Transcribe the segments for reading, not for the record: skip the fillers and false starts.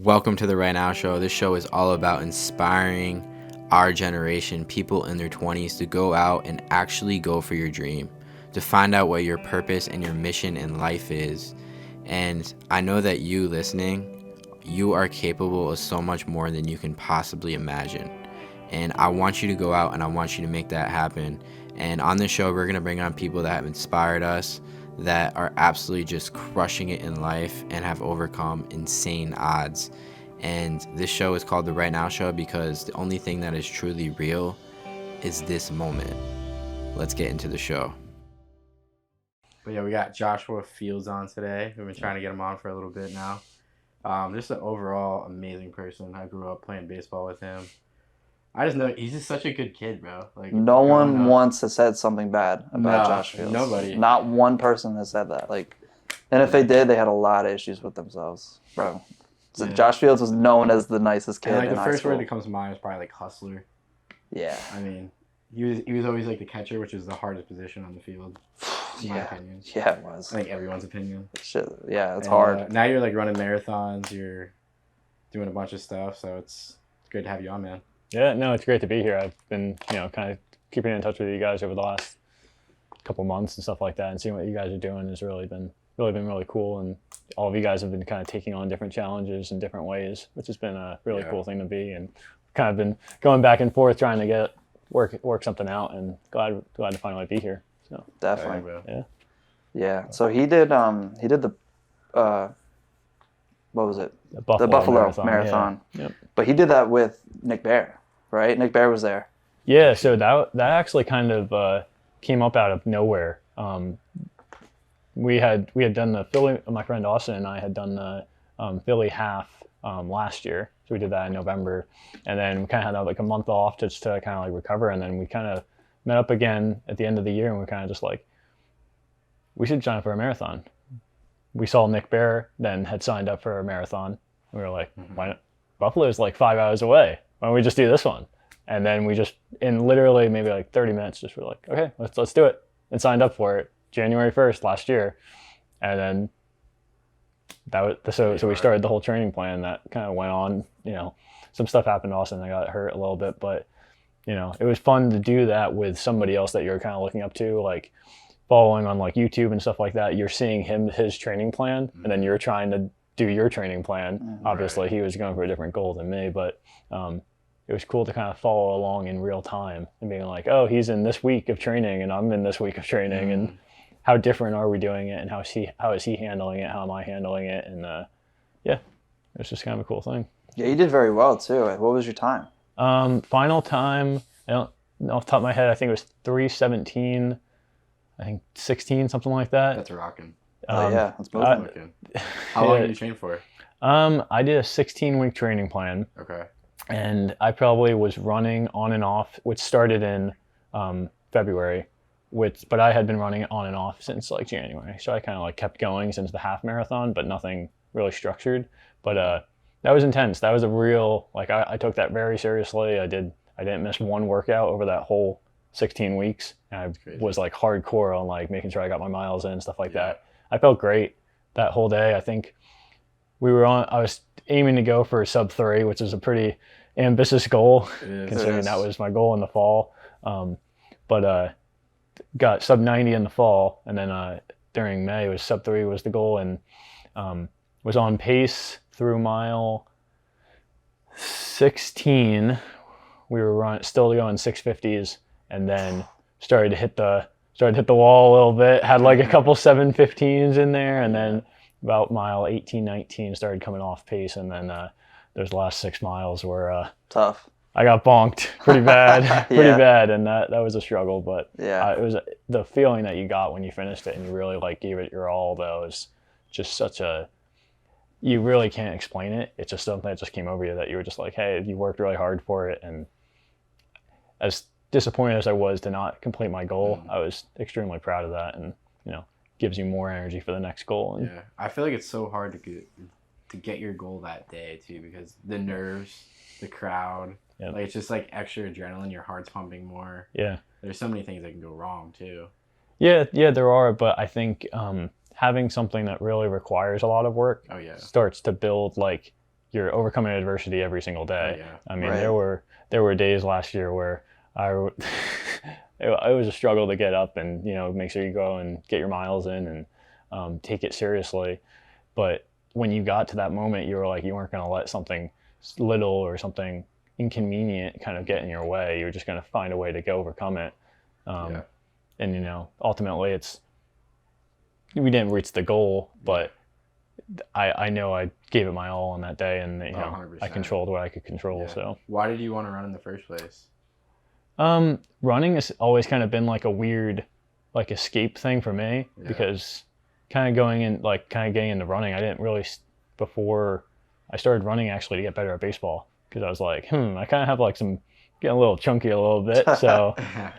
Welcome to the Right Now Show. This show is all about inspiring our generation, people in their 20s, to go out and actually go for your dream, to find out what your purpose and your mission in life is. And I know that you listening, you are capable of so much more than you can possibly imagine. And I want you to go out and I want you to make that happen. And on this show, we're going to bring on people that have inspired us, that are absolutely just crushing it in life and have overcome insane odds. And this show is called The Right Now Show because the only thing that is truly real is this moment. Let's get into the show. But yeah, we got Joshua Fields on today. We've been trying to get him on for a little bit now. Just an overall amazing person. I grew up playing baseball with him. I just know he's just such a good kid, bro. Like, no one once has said something bad about Josh Fields. Nobody. Not one person has said that. And if they did, they had a lot of issues with themselves, bro. So yeah. Josh Fields was known as the nicest kid. And in the high first school. word that comes to mind is probably like hustler. Yeah. I mean, he was always like the catcher, which is the hardest position on the field. In my opinion. Yeah, it was. I think everyone's opinion. Shit. Yeah, it's hard. Now you're like running marathons. You're doing a bunch of stuff, so it's good to have you on, man. Yeah, no, it's great to be here. I've been, kind of keeping in touch with you guys over the last couple months and stuff like that, and seeing what you guys are doing has really been really cool. And all of you guys have been kind of taking on different challenges in different ways, which has been a really cool thing to be. And kind of been going back and forth trying to work something out. And glad to finally be here. So definitely, yeah. So he did the what was it? The Buffalo Marathon. Yeah. Yep. But he did that with Nick Bear, right? Nick Bear was there. Yeah, so that actually kind of came up out of nowhere. We had done the Philly. My friend Austin and I had done the Philly half last year, so we did that in November, and then we kind of had like a month off just to kind of like recover, and then we kind of met up again at the end of the year, and we kind of just like, we should sign up for a marathon. We saw Nick Bear then had signed up for a marathon. We were like, why not? Buffalo's like 5 hours away. Why don't we just do this one? And then we just, in literally maybe like 30 minutes, just were like, okay, let's do it. And signed up for it January 1st last year. And then so we started the whole training plan that kind of went on. Some stuff happened to Austin. I got hurt a little bit, but it was fun to do that with somebody else that you're kind of looking up to, like following on like YouTube and stuff like that. You're seeing his training plan, and then you're trying to do your training plan. Obviously, he was going for a different goal than me, but it was cool to kind of follow along in real time and being like, oh, he's in this week of training and I'm in this week of training, and how different are we doing it, and how is he handling it, how am I handling it, and it was just kind of a cool thing. Yeah, you did very well too. What was your time? Final time, I don't know off the top of my head, I think it was 3:17, I think 16, something like that. That's rocking. That's moving. How long did you train for? I did a 16-week training plan. Okay. And I probably was running on and off, which started in February, but I had been running on and off since like January. So I kind of like kept going since the half marathon, but nothing really structured. But that was intense. That was a real, like I took that very seriously. I didn't miss one workout over that whole 16 weeks. And I was like hardcore on like making sure I got my miles in and stuff like that. I felt great that whole day. I think I was aiming to go for sub 3, which is a pretty ambitious goal, considering that was my goal in the fall. But got sub 90 in the fall, and then during May, it was sub 3 was the goal, and was on pace through mile 16. We were still going 650s, and then started to hit the wall a little bit. Had like a couple 715s in there, and then about mile 18, 19 started coming off pace, and then those last 6 miles were tough. I got bonked pretty bad, bad, and that was a struggle. But it was the feeling that you got when you finished it and you really like gave it your all. Though was just you really can't explain it. It's just something that just came over you that you were just like, hey, you worked really hard for it. And as disappointed as I was to not complete my goal, I was extremely proud of that, and gives you more energy for the next goal. And I feel like it's so hard to get your goal that day too, because the nerves, the crowd, like it's just like extra adrenaline. Your heart's pumping more. Yeah, there's so many things that can go wrong too. Yeah, there are, but I think having something that really requires a lot of work starts to build like you're overcoming adversity every single day. Oh, yeah. I mean, Right. there were days last year where it was a struggle to get up and make sure you go and get your miles in and take it seriously. But when you got to that moment, you were like, you weren't going to let something little or something inconvenient kind of get in your way. You were just going to find a way to go overcome it. Yeah. And ultimately, we didn't reach the goal, but I know I gave it my all on that day, and I 100%. controlled what I could control. Yeah. So Why did you want to run in the first place? running has always kind of been like a weird, like escape thing for me Yeah. because kind of getting into running, I didn't really before I started running actually to get better at baseball because I was like, I kind of have like getting a little chunky a little bit, so.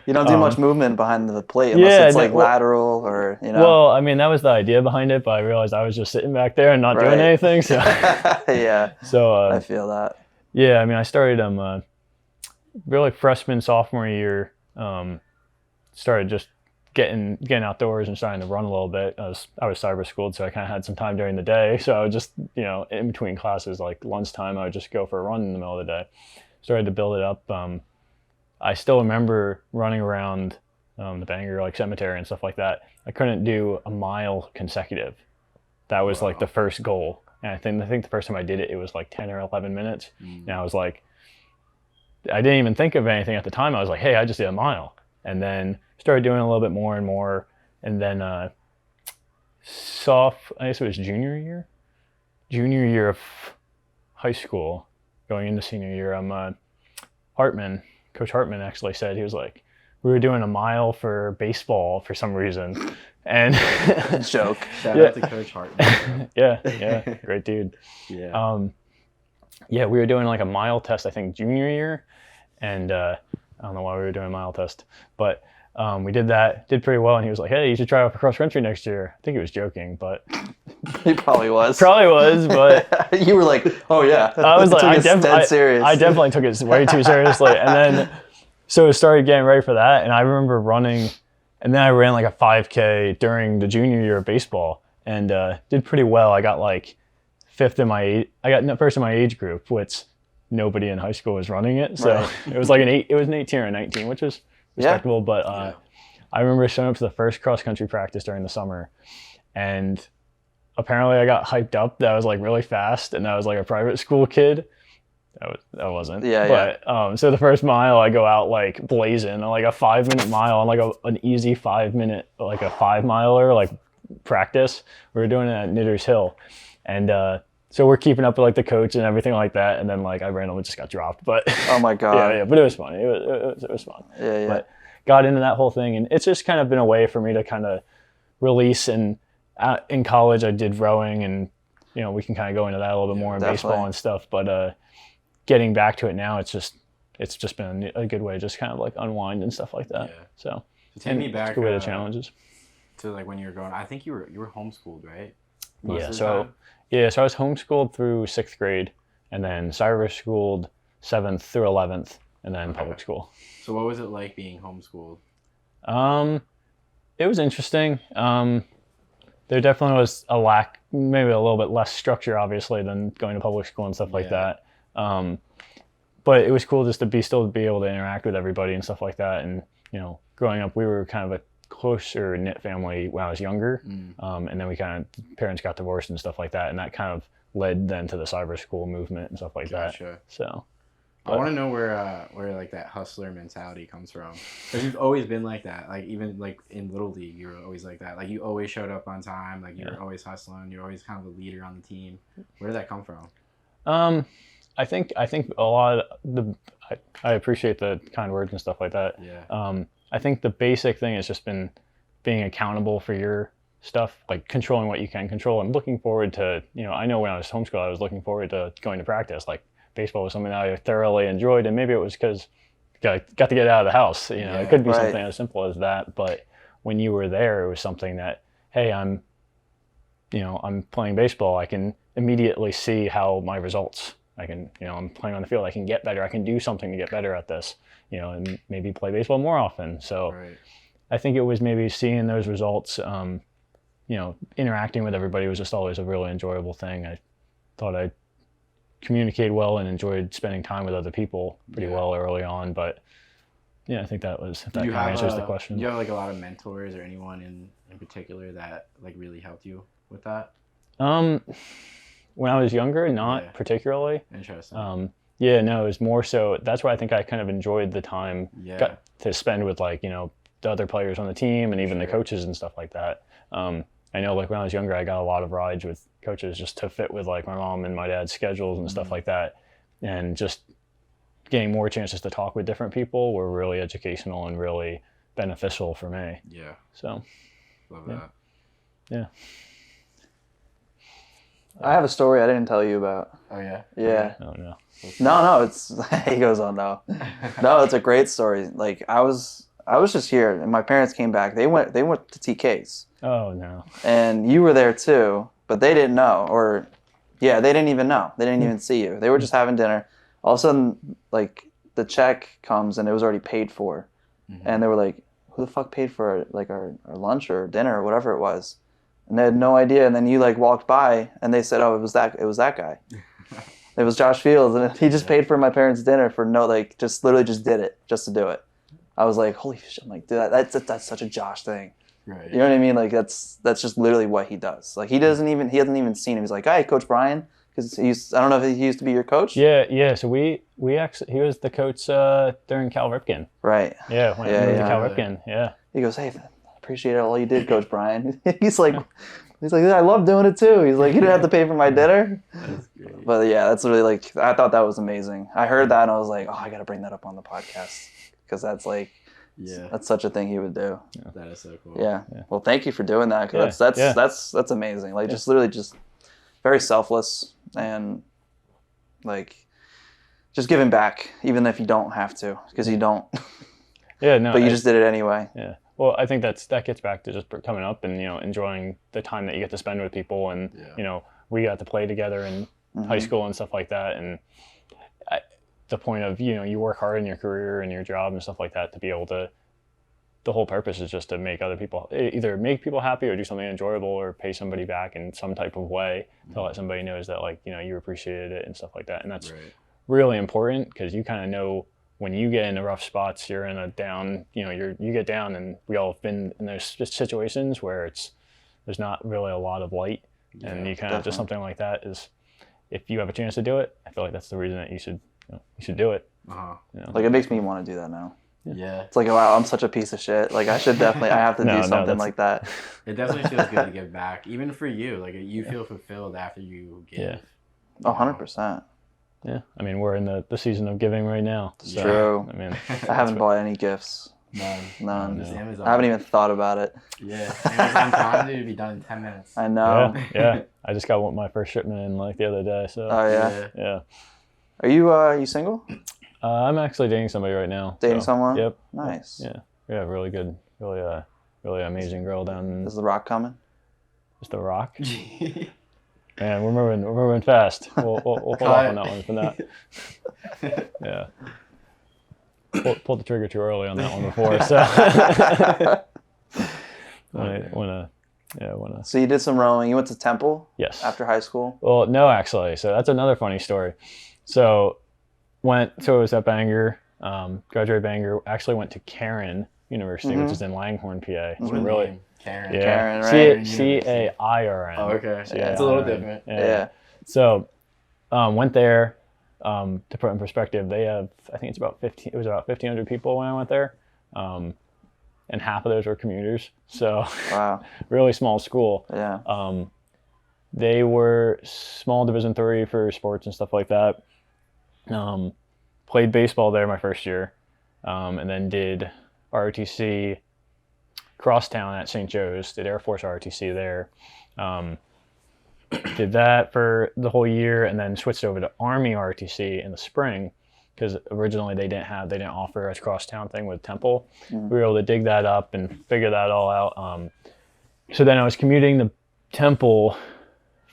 You don't do much movement behind the plate unless Yeah, it's like well- lateral or Well, I mean, that was the idea behind it, but I realized I was just sitting back there and not doing Right. anything. So, Yeah, so I feel that. yeah, I mean, I started really freshman, sophomore year, started just getting outdoors and starting to run a little bit. I was cyber schooled, so I kind of had some time during the day. So I would just, in between classes, like lunchtime, I would just go for a run in the middle of the day. Started to build it up. I still remember running around the Bangor like cemetery and stuff like that. I couldn't do a mile consecutive. That was like the first goal. And I think the first time I did it, it was like 10 or 11 minutes. And I was like, I didn't even think of anything at the time. I was like, hey, I just did a mile. And then started doing a little bit more and more. And then I guess it was junior year of high school, going into senior year, Coach Hartman actually said, he was like, we were doing a mile for baseball for some reason. And Joke. Shout Yeah. out to Coach Hartman. yeah, great dude. Yeah. Yeah, we were doing like a mile test, I think junior year. And I don't know why we were doing a mile test, but we did pretty well. And he was like, hey, you should try out for cross country next year. I think he was joking, but He probably was. probably was, but You were like, oh yeah. I was like, Took it dead serious. I definitely took it way too seriously. And then, so I started getting ready for that. And I remember running, and then I ran like a 5K during the junior year of baseball and did pretty well. I got like first in my age group, which nobody in high school was running it. So Right. it was like an 18 or a 19, which was respectable. But I remember showing up to the first cross country practice during the summer, and apparently I got hyped up that I was like really fast, and I was like a private school kid. I wasn't. Yeah, But so the first mile I go out like blazing, like a 5-minute mile on like an easy 5-minute, like a 5-miler, like practice. We were doing it at Knitters Hill, and so we're keeping up with like the coach and everything like that, and then like I randomly just got dropped. But Oh my god. yeah, but it was fun. It was fun. Yeah. But got into that whole thing, and it's just kind of been a way for me to kind of release. And in college I did rowing, and we can kind of go into that a little bit more in baseball definitely. and stuff. But getting back to it now, it's just been a good way to just kind of like unwind and stuff like that. Yeah. So So take me back it's a good way to challenges. to like when you were going. I think you were homeschooled, right? Yeah, of the so time? so I was homeschooled through 6th grade, and then cyber schooled 7th through 11th, and then public school. So what was it like being homeschooled? It was interesting. There definitely was a lack, maybe a little bit less structure, obviously, than going to public school and stuff like that. But it was cool just to still be able to interact with everybody and stuff like that. And growing up, we were kind of a closer knit family when I was younger, and then parents got divorced and stuff like that, and that kind of led then to the cyber school movement and stuff like Gotcha. that. So. I want to know where like that hustler mentality comes from, because you've always been like that. Like even like in Little League, you were always like that. Like you always showed up on time. Like you were always hustling. You're always kind of a leader on the team. Where did that come from? I think a lot of I appreciate the kind words and stuff like that. Yeah. I think the basic thing has just been being accountable for your stuff, like controlling what you can control, and looking forward to, I know when I was homeschooled, I was looking forward to going to practice. Like baseball was something that I thoroughly enjoyed, and maybe it was because got to get out of the house. It could be Right. something as simple as that. But when you were there, it was something that, hey, I'm playing baseball. I can immediately see how my results. I can, I'm playing on the field. I can get better. I can do something to get better at this. And maybe play baseball more often. So Right. I think it was maybe seeing those results. Interacting with everybody was just always a really enjoyable thing. I thought communicated well and enjoyed spending time with other people pretty well early on. But yeah, I think that was if that kind of answers the question. Do you have like a lot of mentors or anyone in particular that like really helped you with that? When I was younger, not particularly. Interesting. Yeah, no, it was more so. That's why I think I kind of enjoyed the time got to spend with like the other players on the team and even the coaches and stuff like that. I know like when I was younger, I got a lot of rides with coaches just to fit with like my mom and my dad's schedules and stuff like that, and just getting more chances to talk with different people were really educational and really beneficial for me. Yeah. So. Love that. Yeah. I have a story I didn't tell you about. Oh yeah. Yeah. Oh no. No, it's he goes on no. No, it's a great story. Like I was just here and my parents came back. They went to TK's. Oh no. And you were there too, but they didn't know they didn't even know. They didn't even see you. They were just having dinner. All of a sudden like the check comes and it was already paid for. And they were like, who the fuck paid for like our lunch or dinner or whatever it was? And they had no idea. And then you like walked by and they said, oh, it was that guy. It was Josh Fields, and he just paid for my parents' dinner for just literally just did it just to do it. I was like, holy shit! I'm like, dude, that's such a Josh thing. Right. You know what I mean? Like that's just literally what he does. Like he hasn't even seen him. He's like, hey, Coach Brian, because I don't know if he used to be your coach. Yeah. So we actually he was the coach during Cal Ripken. Right. Yeah. When I moved to Cal Ripken. Yeah. He goes, hey, I appreciate all you did, Coach Brian. He's like, I love doing it too. He's like, you didn't have to pay for my dinner. That's great. But yeah, that's really like, I thought that was amazing. I heard that and I was like, oh, I got to bring that up on the podcast because that's like, that's such a thing he would do. Yeah. That is so cool. Yeah. Well, thank you for doing that. Cause that's amazing. Like just literally just very selfless and like just giving back, even if you don't have to, because you don't. Yeah, no. But you just did it anyway. Yeah. Well, I think that gets back to just coming up and enjoying the time that you get to spend with people, and we got to play together in high school and stuff like that, and the point of you work hard in your career and your job and stuff like that to be able to. The whole purpose is just to make other people either make people happy or do something enjoyable or pay somebody back in some type of way to let somebody knows that like you appreciated it and stuff like that, and that's really important because you kind of know. When you get in the rough spots, you're in a down, you get down, and we all have been in those situations where there's not really a lot of light, and you kind of just something like that is, if you have a chance to do it, I feel like that's the reason that you should do it. Like it makes me want to do that now. Yeah. It's like, wow, I'm such a piece of shit. Like I have to do something like that. It definitely feels good to give back, even for you. Like you feel fulfilled after you give. Yeah. 100%. Yeah, I mean we're in the season of giving right now. So, true. I mean, I haven't bought any gifts. None. No. I haven't even thought about it. Yeah, Amazon Prime to be done in 10 minutes. I know. Yeah. I just got my first shipment in like the other day. So. Oh yeah. Yeah. Are you single? I'm actually dating somebody right now. Dating someone? Yep. Nice. Yeah. Yeah. Really good. Really amazing girl down. Is The Rock coming? Is The Rock? Man, we're moving fast. We'll hold off on that one for that. Yeah. Pulled the trigger too early on that one before, so. Wanna. So you did some rowing. You went to Temple? Yes. After high school? Well, no, actually. So that's another funny story. So it was at Bangor, graduated Bangor. Actually went to Cairn University, which is in Langhorne, PA. So really. Karen. Yeah. Cairn, right? CAIRN. Oh, okay. Yeah, it's a little different. Yeah. So, went there. To put it in perspective, they have, I think it's about 15. It was about 1,500 people when I went there, and half of those were commuters. So, wow, really small school. Yeah. They were small Division III for sports and stuff like that. Played baseball there my first year, and then did ROTC. Crosstown at St. Joe's, did Air Force ROTC there. Did that for the whole year and then switched over to Army ROTC in the spring because originally they didn't offer a crosstown thing with Temple. We were able to dig that up and figure that all out. So then I was commuting to Temple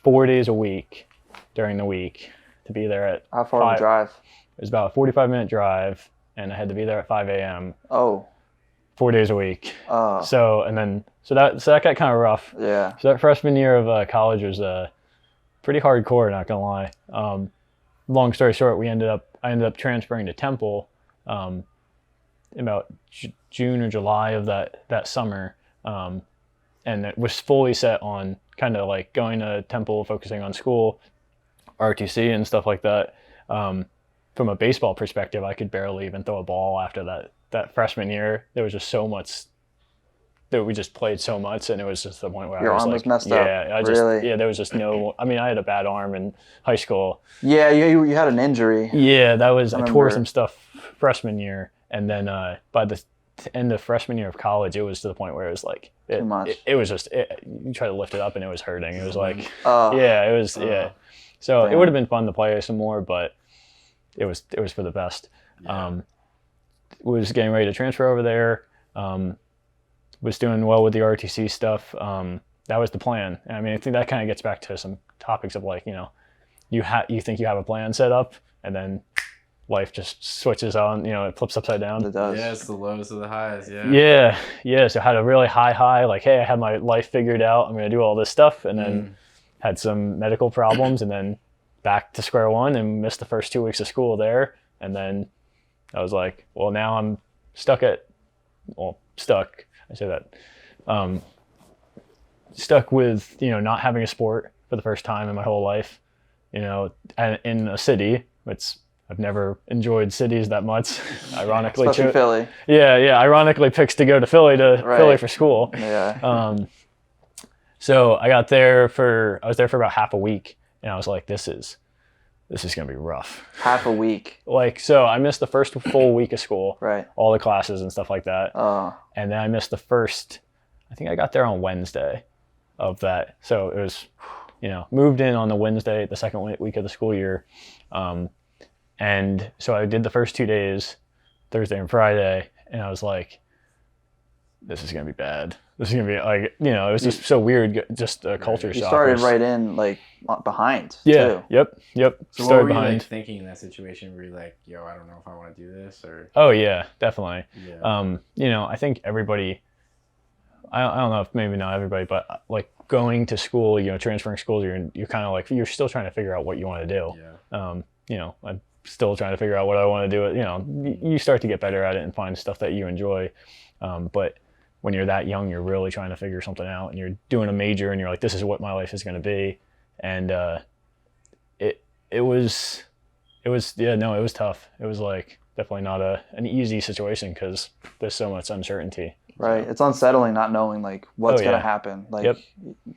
4 days a week during the week to be there at How far of a drive? It was about a 45-minute drive, and I had to be there at 5 a.m. Oh. 4 days a week. Oh. So that got kind of rough. Yeah. So that freshman year of college was pretty hardcore, not gonna lie. long story short, I ended up transferring to Temple in about June or July of that summer, and it was fully set on kind of like going to Temple, focusing on school, RTC and stuff like that. From a baseball perspective, I could barely even throw a ball after that freshman year. There was just so much that we just played so much, and it was just the point where Your I was arm like, was messed up. Really? Yeah, there was just no. I mean, I had a bad arm in high school. Yeah, you had an injury. Yeah, I tore remember. some stuff freshman year, and then by the end of freshman year of college, it was to the point where it was like Too much. It was just you try to lift it up, and it was hurting. It was like Oh. yeah, it was yeah. So it Damn. would have been fun to play some more, but it was for the best. Yeah. Was getting ready to transfer over there. Was doing well with the RTC stuff. That was the plan. And I mean, I think that kind of gets back to some topics of like, you think you have a plan set up, and then life just switches on. It flips upside down. It does. Yeah, it's the lows of the highs. Yeah. Yeah. So I had a really high, like, hey, I have my life figured out. I'm gonna do all this stuff, and then had some medical problems, and then back to square one, and missed the first 2 weeks of school there. And then I was like, well, now I'm stuck. I say that. Stuck with, not having a sport for the first time in my whole life, and in a city. I've never enjoyed cities that much. Ironically, Especially Philly. Yeah. Ironically, picks to go to Philly Right. for school. Yeah. So I was there for about half a week, and I was like, this is gonna be rough. Half a week. So I missed the first full week of school, Right. all the classes and stuff like that. Oh. And then I missed I think I got there on Wednesday of that. So it was, moved in on the Wednesday, the second week of the school year. And so I did the first 2 days, Thursday and Friday, and I was like, this is going to be bad. This is going to be like, it was just so weird, just a culture shock. You started right in, like, behind, Yeah. too. Yep. So Started what were you behind. like thinking in that situation? Were you like, yo, I don't know if I want to do this, or? Oh yeah, definitely. Yeah. I think everybody, I don't know if maybe not everybody, but like going to school, transferring schools, you're kind of like, you're still trying to figure out what you want to do. Yeah. I'm still trying to figure out what I want to do. You start to get better at it and find stuff that you enjoy. But when you're that young, you're really trying to figure something out, and you're doing a major, and you're like, this is what my life is going to be. And it was tough. It was like definitely not an easy situation because there's so much uncertainty. Right. It's unsettling not knowing, like, what's Oh, going yeah. to happen. Like,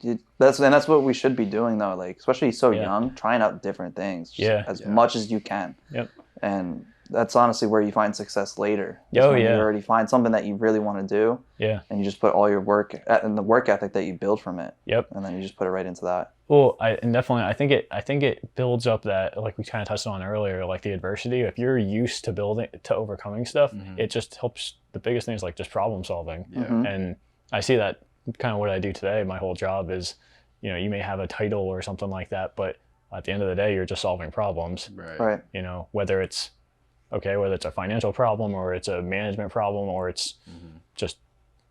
Yep. that's what we should be doing, though. Like, especially so Yeah. young, trying out different things. Just as Yeah. much as you can. Yep. And that's honestly where you find success later. is Oh, when yeah. You already find something that you really want to do, Yeah. and you just put all your work and the work ethic that you build from it. Yep. And then you just put it right into that. Well, I think it builds up that, like we kind of touched on earlier, like the adversity. If you're used to overcoming stuff, it just helps. The biggest thing is like just problem solving. Yeah. Mhm. And I see that kind of what I do today. My whole job is, you may have a title or something like that, but at the end of the day, you're just solving problems. Right. Right. Whether it's a financial problem, or it's a management problem, or it's just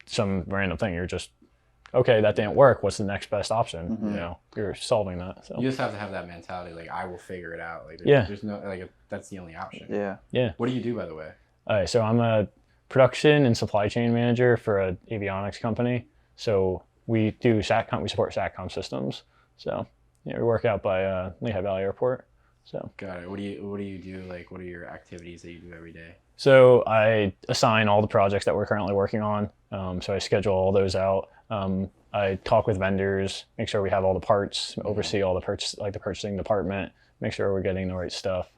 some random thing. You're just, okay, that didn't work. What's the next best option? Mhm. You're solving that. So You just have to have that mentality, like, I will figure it out. Like, Yeah. there's no, like, that's the only option. Yeah. What do you do, by the way? All right, so I'm a production and supply chain manager for an avionics company. So we do SATCOM, we support SATCOM systems. So we work out by Lehigh Valley Airport. So Got it. What do you do? Like, what are your activities that you do every day? So I assign all the projects that we're currently working on. So I schedule all those out. I talk with vendors, make sure we have all the parts, oversee all the the purchasing department, make sure we're getting the right stuff.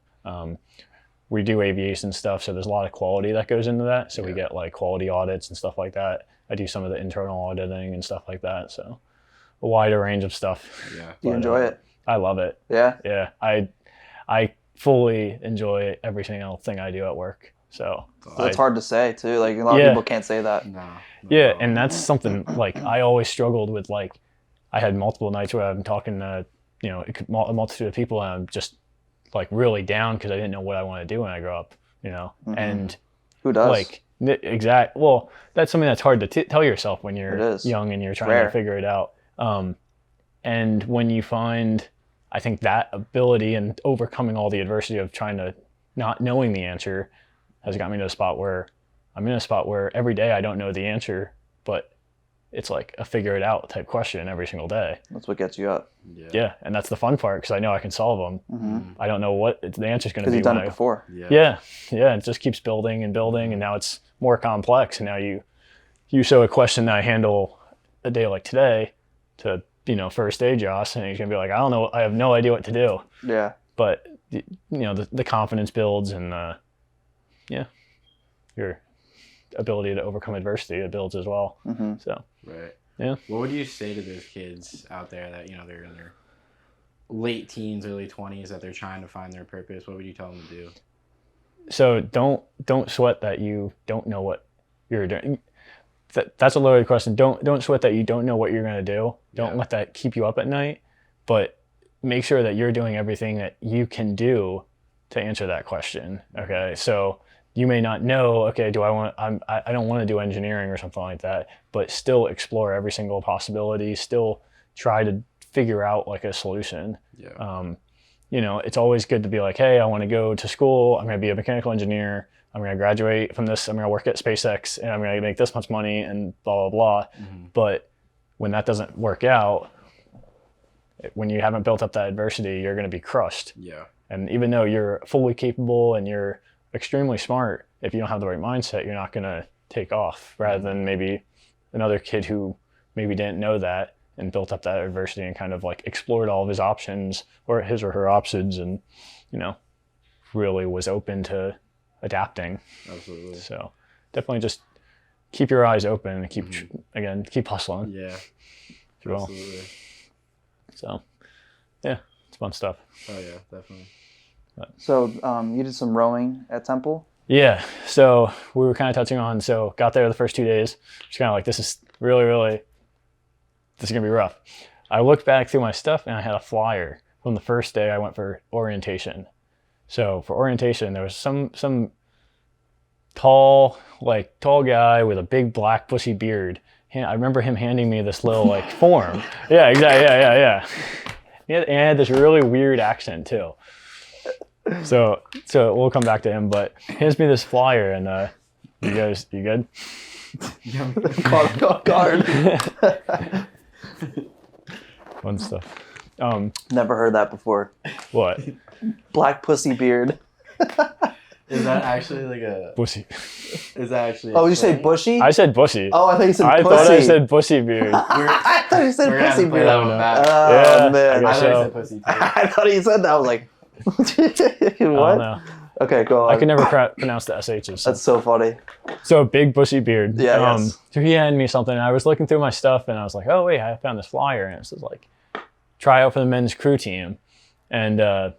We do aviation stuff, so there's a lot of quality that goes into that. So we get like quality audits and stuff like that. I do some of the internal auditing and stuff like that. So a wider range of stuff. Yeah. Do you enjoy it? I love it. Yeah. Yeah, I fully enjoy every single thing I do at work. So That's hard to say, too. Like, a lot of Yeah. people can't say that. No. yeah, and that's something like I always struggled with. Like, I had multiple nights where I'm talking to a multitude of people, and I'm just like really down because I didn't know what I want to do when I grow up. And Who does? like well, that's something that's hard to tell yourself when It you're is. young and you're trying Rare. to figure it out. And when you find I think that ability and overcoming all the adversity of trying to not knowing the answer has got me to a spot where I'm in a spot where every day I don't know the answer, but it's like a figure it out type question every single day. That's what gets you up. Yeah, and that's the fun part because I know I can solve them. Mm-hmm. I don't know what the answer's going to Because be. you've done when it before. Yeah, it just keeps building and building, and now it's more complex. And now you show a question that I handle a day like today to first day Josh, and he's gonna be like, I don't know, I have no idea what to do. Yeah. But the confidence builds, and your ability to overcome adversity, it builds as well. Mm-hmm. So Right. yeah. What would you say to those kids out there that they're in their late teens, early 20s, that they're trying to find their purpose? What would you tell them to do? So don't sweat that you don't know what you're doing. That's a loaded question. Don't sweat that you don't know what you're going to do. Don't let that keep you up at night, but make sure that you're doing everything that you can do to answer that question. Okay. So you may not know, okay, I don't want to do engineering or something like that, but still explore every single possibility, still try to figure out like a solution. Yeah. It's always good to be like, hey, I want to go to school. I'm going to be a mechanical engineer. I'm going to graduate from this. I'm going to work at SpaceX and I'm going to make this much money and blah, blah, blah. Mm-hmm. But when that doesn't work out, when you haven't built up that adversity, you're going to be crushed. Yeah. And even though you're fully capable and you're extremely smart, if you don't have the right mindset, you're not going to take off, rather than maybe another kid who maybe didn't know that and built up that adversity and kind of like explored all of his options or his or her options and, really was open to adapting. Absolutely. So definitely just keep your eyes open and keep hustling. Yeah. Absolutely. So yeah, it's fun stuff. Oh yeah, definitely. So you did some rowing at Temple? Yeah. So we were kind of touching on, got there the first 2 days. Just kind of like, this is really, really, this is going to be rough. I looked back through my stuff and I had a flyer from the first day I went for orientation. So for orientation, there was some tall guy with a big black bushy beard. I remember him handing me this little form. Yeah, exactly. Yeah. And he had this really weird accent too. So we'll come back to him, but he hands me this flyer and you good? Caught guard. Fun stuff. Never heard that before. What? Black pussy beard. Is that actually like a... Bushy. Is that actually... Oh, you say bushy? I said bushy. Oh, I thought you said pussy. I thought I said bushy beard. I thought you said We're gonna have pussy to play beard. that one back. Oh, Yeah, man. I I guess thought you so. said pussy too. I thought you said that. I was like, I don't what? know. Okay, go on. I can never pronounce the SHs. That's so funny. So big bushy beard. Yeah, yes. So he handed me something. And I was looking through my stuff and I was like, oh wait, I found this flyer and it says try out for the men's crew team. And I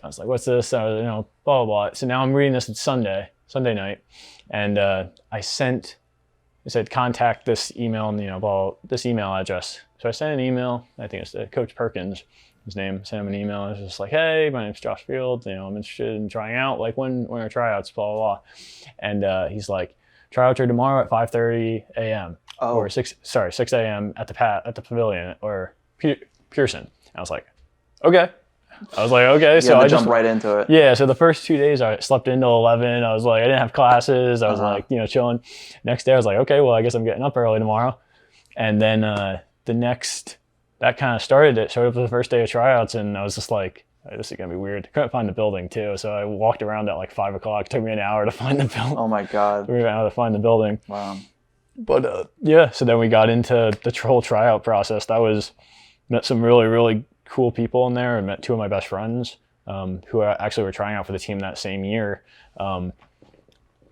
was like, what's this? Blah, blah, blah. So now I'm reading this. It's Sunday night. And it said contact this email and, this email address. So I sent an email. I think it's Coach Perkins, his name. Sent him an email. I was just like, hey, my name's Josh Field. I'm interested in trying out. When are tryouts? Blah, blah, blah. And he's like, tryouts are tomorrow at 5:30 a.m. Oh. Or 6 a.m. at the pavilion or Pearson. I was like, okay. So I jumped right into it. Yeah, so the first 2 days I slept until 11. I was like, I didn't have classes. I was chilling. Next day I was like, okay, well, I guess I'm getting up early tomorrow. And then that kind of started it. Showed up for the first day of tryouts and I was just like, oh, this is going to be weird. I couldn't find the building too. So I walked around at 5 o'clock. It took me an hour to find the building. Oh my God. An hour to find the building. Wow. But so then we got into the whole tryout process. Met some really, really cool people in there. I met two of my best friends who actually were trying out for the team that same year.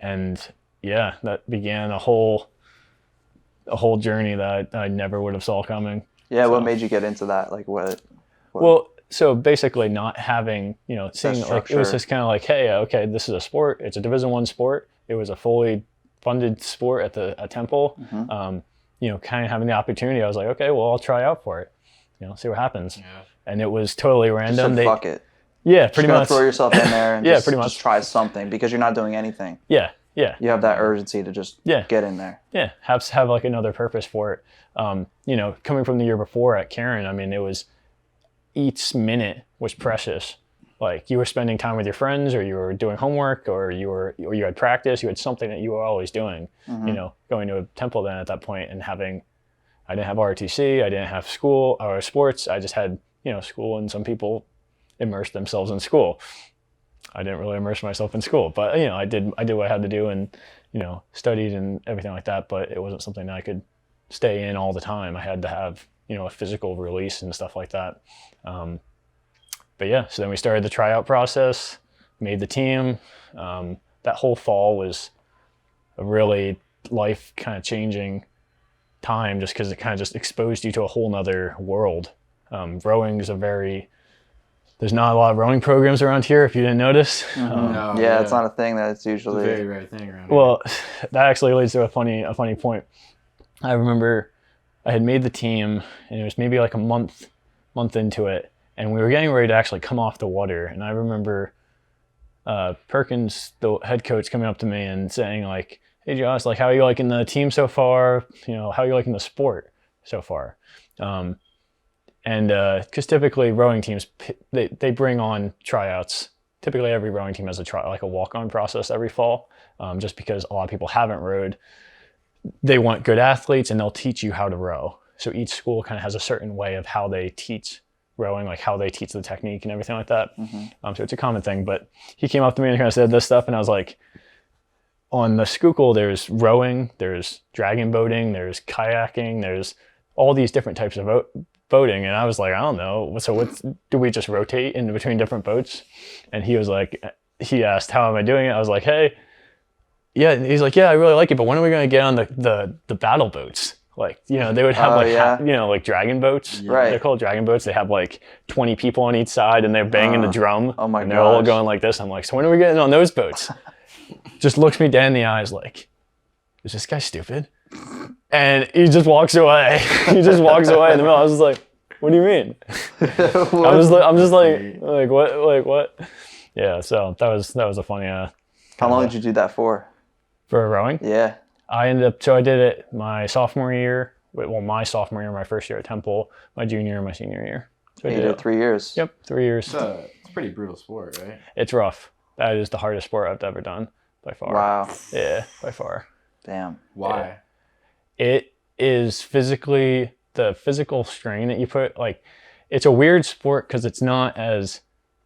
And yeah, that began a whole journey that I never would have saw coming. Yeah, So- what made you get into that? What? Well, so basically not having, seeing it it was structure. just kind of hey, okay, this is a sport. It's a Division I sport. It was a fully funded sport at Temple. Mm-hmm. Kind of having the opportunity, I was like, okay, well, I'll try out for it. See what happens. Yeah. And it was totally Just random. said, fuck it. Yeah, Just pretty gotta much. throw yourself in there and Yeah, just, pretty much. just try something because you're not doing anything. Yeah. You have that urgency to just Yeah. get in there. Yeah, have another purpose for it. Coming from the year before at Karen, it was, each minute was precious. Like you were spending time with your friends, or you were doing homework, or you had practice. You had something that you were always doing. You know, going to a temple then at that point and I didn't have ROTC, I didn't have school or sports. I just had, you know, school, and some people immersed themselves in school. I didn't really immerse myself in school, but you know, I did what I had to do, and you know, studied and everything like that. But it wasn't something that I could stay in all the time. I had to have, you know, a physical release and stuff like that. But yeah, so then we started the tryout process, made the team. That whole fall was a really life kind of changing time, just because it kind of just exposed you to a whole nother world. Rowing is there's not a lot of rowing programs around here, if you didn't notice. No, it's not a thing that it's usually. It's a very rare thing around Well, that actually leads to a funny point. I remember I had made the team, and it was maybe like a month into it, and we were getting ready to actually come off the water. And I remember Perkins, the head coach, coming up to me and saying like, "Hey Josh, like, how are you liking the team so far? You know, how are you liking the sport so far?" And because typically rowing teams, they bring on tryouts. Typically every rowing team has a walk-on process every fall, just because a lot of people haven't rowed. They want good athletes, and they'll teach you how to row. So each school kind of has a certain way of how they teach rowing, like how they teach the technique and everything like that. So it's a common thing. But he came up to me and kind of said this stuff, and I was like, on the Schuylkill, there's rowing, there's dragon boating, there's kayaking, there's all these different types of boating. And I was like, I don't know. So do we just rotate in between different boats? And he was like, he asked, how am I doing it? I was like, hey, yeah. And he's like, yeah, I really like it, but when are we going to get on the battle boats? Like, you know, they would have you know, like dragon boats. Right. They're called dragon boats. They have like 20 people on each side, and they're banging the drum. Oh my And they're all gosh. going like this. I'm like, so when are we getting on those boats? Just looks me dead in the eyes like, is this guy stupid? And he just walks away. He just walks away in the middle. I was just like, what do you mean? I'm just like what? Yeah, so that was a funny How long did you do that for? for rowing. Yeah. I did it my sophomore year, my first year at Temple, my junior and my senior year. So I You did did 3 years. Yep, 3 years. It's a pretty brutal sport, right? It's rough. That is the hardest sport I've ever done by far. Wow. Yeah, by far. Damn. Why? It is the physical strain that you put, like, it's a weird sport because it's not as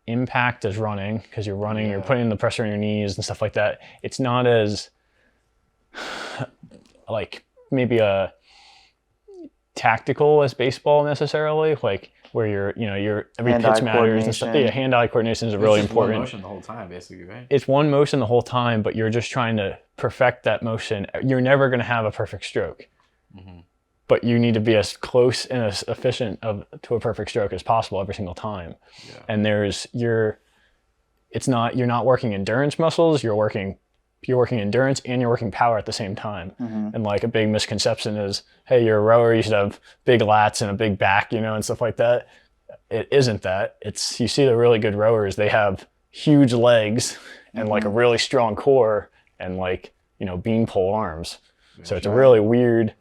impact as running, because you're running, you're putting the pressure on your knees and stuff like that. It's not as like maybe a tactical as baseball necessarily, like where you're every Hand-eye pitch matters and stuff. coordination. Yeah, hand-eye coordination is really It's just important. one motion the whole time, basically, right? It's one motion the whole time, but you're just trying to perfect that motion. You're never going to have a perfect stroke, but you need to be as close and as efficient to a perfect stroke as possible every single time. Yeah. And you're not working endurance muscles. You're working endurance and you're working power at the same time. And like a big misconception is, hey, you're a rower, you should have big lats and a big back, and stuff like that. It isn't that. You see the really good rowers, they have huge legs and like a really strong core and like, beanpole arms. So it's a really weird,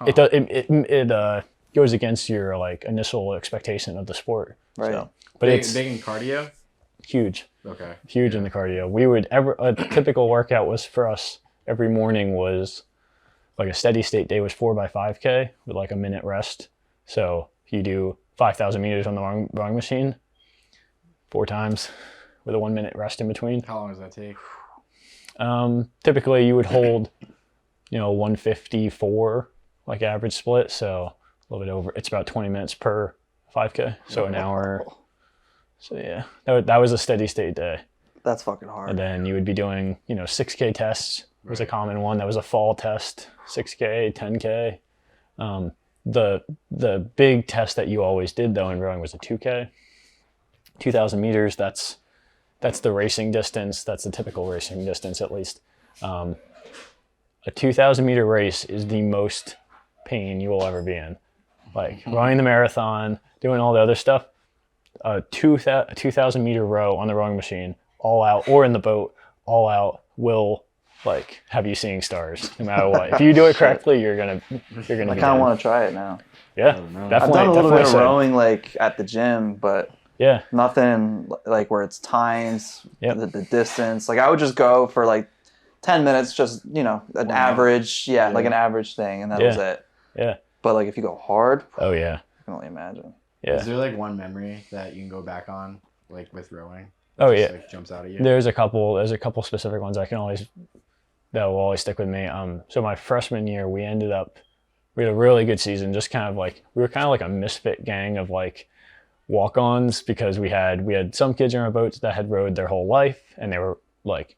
it goes against your like initial expectation of the sport. Right. So, but Big, it's big in cardio? huge. Okay. Huge in the cardio. A typical workout was for us every morning was like a steady state day was 4x5K with like a minute rest. So you do 5,000 meters on the rowing machine 4 times with a 1 minute rest in between. How long does that take? Typically you would hold, 154 like average split. So a little bit over, it's about 20 minutes per 5K. So an hour. So yeah, that was a steady state day. That's fucking hard. And then you would be doing, 6K tests was a common one. That was a fall test, 6K, 10K. The big test that you always did though in rowing was a 2K, 2,000 meters. That's the racing distance. That's the typical racing distance, at least. A 2,000 meter race is the most pain you will ever be in. Like running the marathon, doing all the other stuff. A 2,000 meter row on the rowing machine, all out, or in the boat, all out, will like have you seeing stars no matter what. If you do it correctly, you're gonna I be kind of good. want to try it now. Yeah, don't know. I've definitely. done a little bit of definitely rowing like at the gym, but Yeah, nothing like where it's times, Yep. the distance. Like I would just go for like 10 minutes, just, an Warm up. average, Yeah. like an average thing, and that was it. yeah. But like if you go hard, Oh yeah, I can only imagine. yeah. Is there like one memory that you can go back on, like with rowing? Oh Just, yeah. like, jumps out at you. There's a couple specific ones that will always stick with me. So my freshman year, we had a really good season. Just kind of like we were kind of like a misfit gang of like walk-ons because we had some kids in our boats that had rowed their whole life and they were like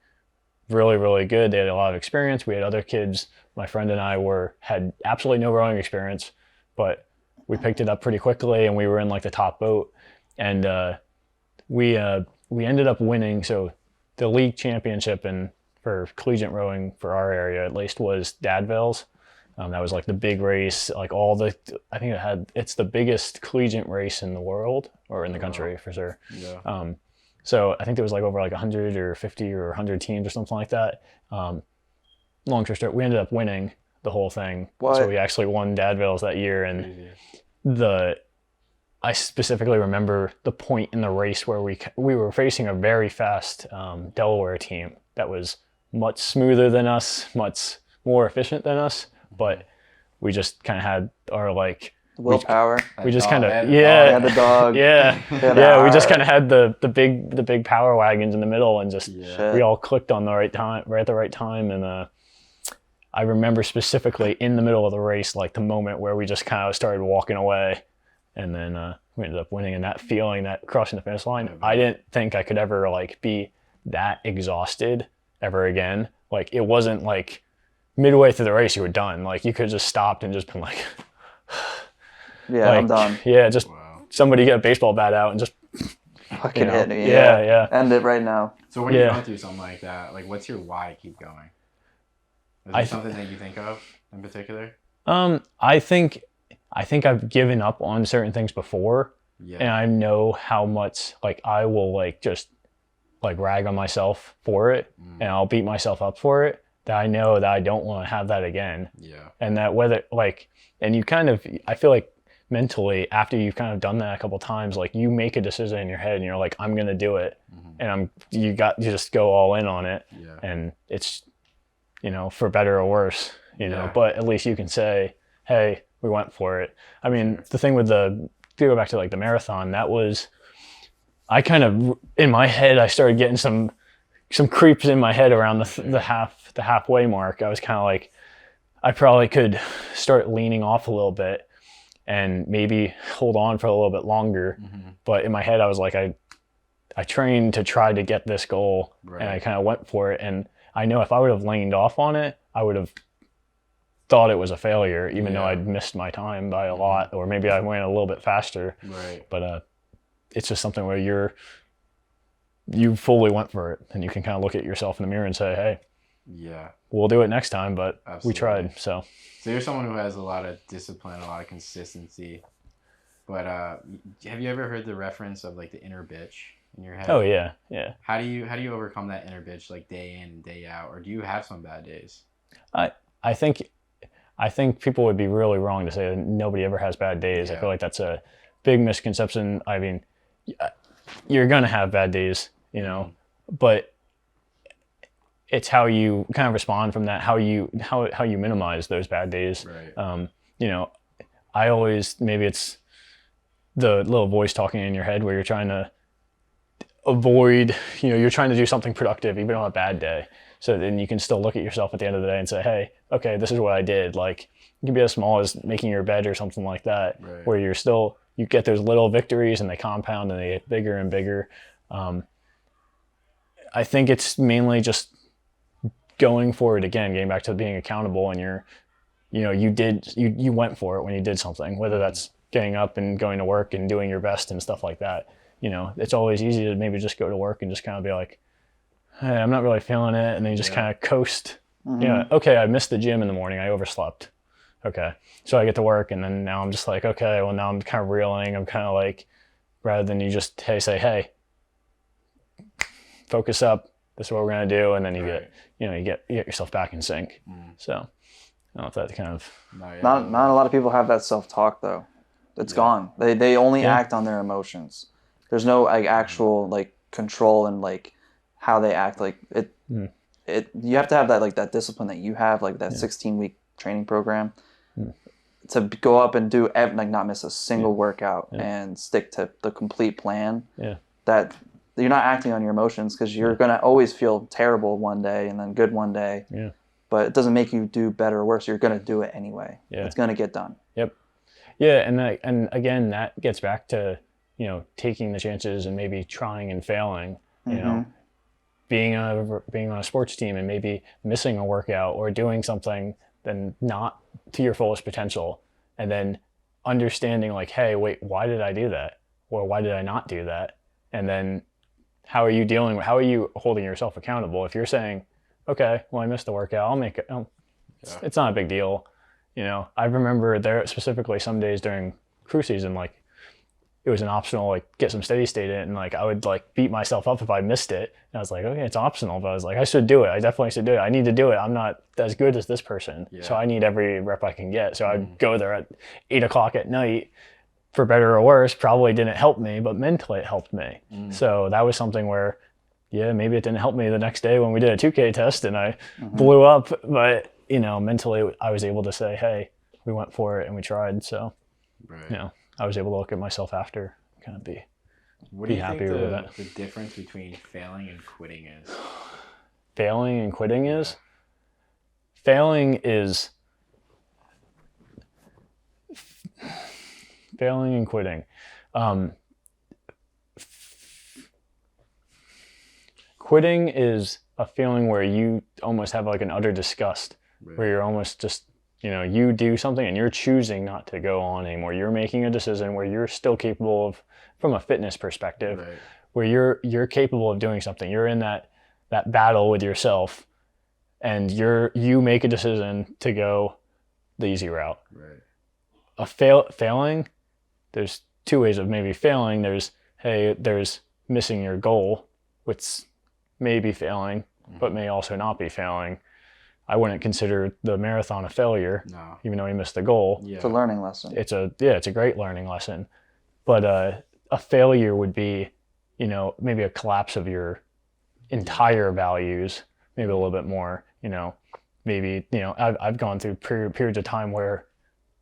really really good. They had a lot of experience. We had other kids. My friend and I had absolutely no rowing experience, but we picked it up pretty quickly and we were in like the top boat, and we ended up winning. So the league championship for collegiate rowing for our area at least was Dadville's. That was like the big race, like I think it's the biggest collegiate race in the world or in the country for sure. Yeah. So I think there was like over like 100 or 50 or 100 teams or something like that. Long story short, we ended up winning the whole thing. What? So we actually won Dadville's that year, and Crazy. I specifically remember the point in the race where we were facing a very fast Delaware team that was much smoother than us, much more efficient than us, but we just kind of had our like Willpower. we just kind of They had yeah the dog. yeah had yeah we the just heart. kind of had the big power wagons in the middle and just Yeah. Shit. we all clicked on the right time, right at the right time, and I remember specifically in the middle of the race, like the moment where we just kind of started walking away, and then we ended up winning. And that feeling, that crossing the finish line, I didn't think I could ever like be that exhausted ever again. Like it wasn't like midway through the race you were done. Like you could have just stopped and just been like, Yeah, like I'm done. yeah, just Wow. somebody get a baseball bat out and just Fucking hit me. yeah. End it right now. So when you're Yeah. going through something like that, like what's your why keep going? Is I there th- something that you think of in particular? I think I've given up on certain things before. Yeah. And I know how much like I will like just like rag on myself for it, and I'll beat myself up for it, that I know that I don't want to have that again. Yeah. And that whether like, and you kind of, I feel like mentally after you've kind of done that a couple times, like you make a decision in your head and you're like, I'm going to do it. And you just go all in on it. Yeah. And it's, for better or worse, Yeah. but at least you can say, hey, we went for it. I mean, the thing with to go back to like the marathon, that was, I kind of, in my head, I started getting some creeps in my head around the halfway mark. I was kind of like, I probably could start leaning off a little bit and maybe hold on for a little bit longer. But in my head, I was like, I trained to try to get this goal, Right. and I kind of went for it. And I know if I would have leaned off on it, I would have thought it was a failure, even though Yeah. I'd missed my time by a lot, or maybe I went a little bit faster. Right. But it's just something where you fully went for it, and you can kind of look at yourself in the mirror and say, hey, Yeah. we'll do it next time, but we Absolutely. tried. So So you're someone who has a lot of discipline, a lot of consistency. But have you ever heard the reference of like the inner bitch in your head? oh yeah. How do you overcome that inner bitch like day in and day out, or do you have some bad days? I think people would be really wrong to say that nobody ever has bad days. I Yeah. feel like that's a big misconception. I mean, you're gonna have bad days, but it's how you kind of respond from that, how you minimize those bad days. Right. I always, maybe it's the little voice talking in your head where you're trying to avoid, you're trying to do something productive even on a bad day. So then you can still look at yourself at the end of the day and say, hey, okay, this is what I did. Like it can be as small as making your bed or something like that, Right. where you get those little victories and they compound and they get bigger and bigger. I think it's mainly just going for it again, getting back to being accountable, and you went for it when you did something, whether that's getting up and going to work and doing your best and stuff like that. It's always easy to maybe just go to work and just kind of be like, hey, I'm not really feeling it. And then you just kind of coast. Okay, I missed the gym in the morning. I overslept. Okay. So I get to work, and then now I'm just like, okay, well now I'm kind of reeling. I'm kind of like, rather than you just say, hey, focus up, this is what we're gonna do, and then you Right. get you get yourself back in sync. So I don't know if that kind of No, yeah, Not a lot of people have that self-talk though. It's gone. They only Yeah. act on their emotions. There's no like actual like control and like how they act. Like it you have to have that like that discipline that you have, like that 16-week training program to go up and do like not miss a single workout and stick to the complete plan. Yeah. That you're not acting on your emotions, because you're gonna always feel terrible one day and then good one day. Yeah. But it doesn't make you do better or worse. You're gonna do it anyway. Yeah. It's gonna get done. Yep. Yeah, and again, that gets back to, taking the chances and maybe trying and failing. You know, being on a sports team and maybe missing a workout or doing something then not to your fullest potential, and then understanding like, hey, wait, why did I do that? Or why did I not do that? And then how are you holding yourself accountable? If you're saying, okay, well, I missed the workout, I'll make it. It's not a big deal. I remember there specifically some days during crew season, like it was an optional, like get some steady state in, and like I would like beat myself up if I missed it. And I was like, okay, it's optional, but I was like, I should do it. I definitely should do it. I need to do it. I'm not as good as this person, so I need every rep I can get. So I'd go there at 8:00 at night. For better or worse, probably didn't help me, but mentally it helped me. So that was something where, maybe it didn't help me the next day when we did a 2K test and I blew up, but mentally I was able to say, hey, we went for it and we tried. So, I was able to look at myself after, kind of be What do you think happier with it. the difference between failing and quitting is? Failing and quitting is? Failing and quitting. Quitting is a feeling where you almost have like an utter disgust, where you're almost just, you do something and you're choosing not to go on anymore. You're making a decision where you're still capable of, from a fitness perspective, where you're capable of doing something. You're in that battle with yourself, and you make a decision to go the easy route. Failing, there's two ways of maybe failing. There's missing your goal, which may be failing, but may also not be failing. I wouldn't consider the marathon a failure, even though you missed the goal. It's a learning lesson. It's a great learning lesson. But a failure would be, maybe a collapse of your entire values, maybe a little bit more, maybe, I've gone through periods of time where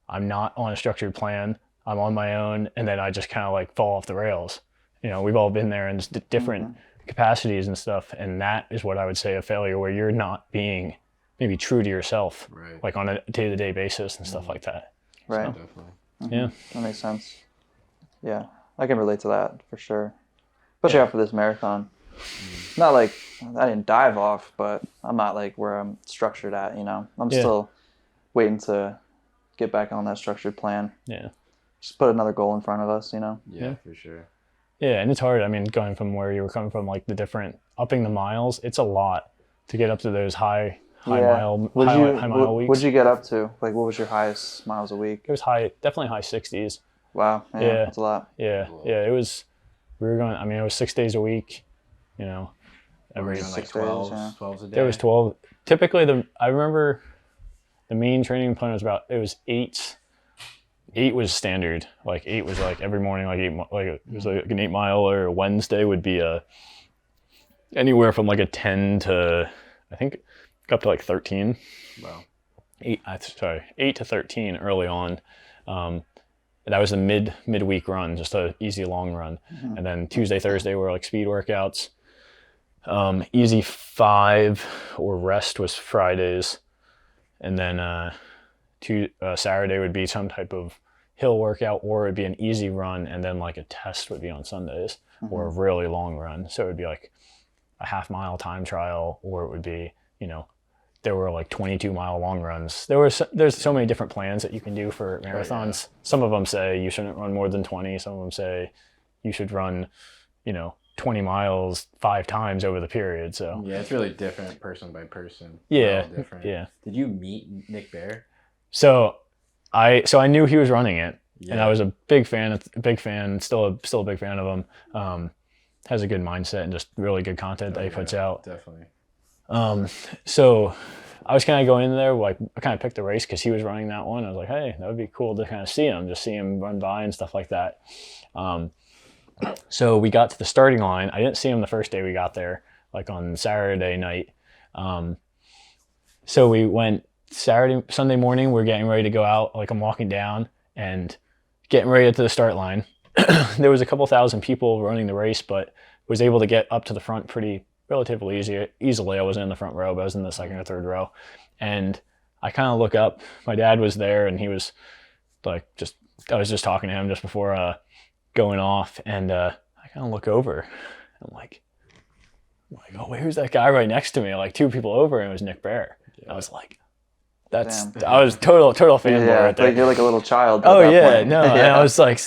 I'm not on a structured plan, I'm on my own, and then I just kind of like fall off the rails. We've all been there in different capacities and stuff, and that is what I would say a failure, where you're not being maybe true to yourself, like on a day-to-day basis and stuff like that. Right. So, Definitely. yeah. That makes sense. Yeah, I can relate to that for sure. Especially after this marathon. Not like I didn't dive off, but I'm not like where I'm structured at, I'm still waiting to get back on that structured plan. Yeah. Just put another goal in front of us, Yeah, for sure. Yeah, and it's hard. I mean, going from where you were coming from, like the different upping the miles, it's a lot to get up to those high mile weeks. What'd you get up to? Like, what was your highest miles a week? It was definitely high 60s. Wow. Yeah. That's a lot. Yeah, it was. We were going. I mean, it was 6 days a week. Every Like 6 days, 12s a day. there was 12. Typically, I remember the mean training plan was it was 8. 8 was standard. Like 8 was like every morning, it was like an 8 mile, or Wednesday would be anywhere from like a 10 to, I think, up to like 13. Wow. 8 to 13 early on. That was a midweek run, just a easy long run. And then Tuesday, Thursday were like speed workouts. Easy 5 or rest was Fridays. And then Saturday would be some type of hill workout, or it'd be an easy run, and then like a test would be on Sundays, or a really long run. So it would be like a half-mile time trial, or it would be, there were like 22-mile long runs. There's so many different plans that you can do for marathons. Oh, yeah. Some of them say you shouldn't run more than 20. Some of them say you should run, 20 miles 5 times over the period. So yeah, it's really different person by person. Yeah, different. yeah. Did you meet Nick Bare? So I knew he was running it, and I was a big fan, still a big fan of him. has a good mindset and just really good content that he puts out. Definitely. So I was kind of going in there, like I kind of picked the race because he was running that one. I was like, hey, that would be cool to kind of see him run by and stuff like that. So we got to the starting line. I didn't see him the first day we got there, like on Saturday night. So we went Sunday morning. We're getting ready to go out. Like I'm walking down and getting ready to the start line. There was a couple thousand people running the race, but was able to get up to the front relatively easily. I wasn't in the front row, but I was in the second or third row. And I kind of look up. My dad was there, and he was like, I was just talking to him just before going off, and I kind of look over. I'm like, oh, wait, who's that guy right next to me? Like 2 people over, and it was Nick Bare. Yeah. I was like, I was total fanboy right there. Like you're like a little child. Oh yeah, no. Yeah. And I was like,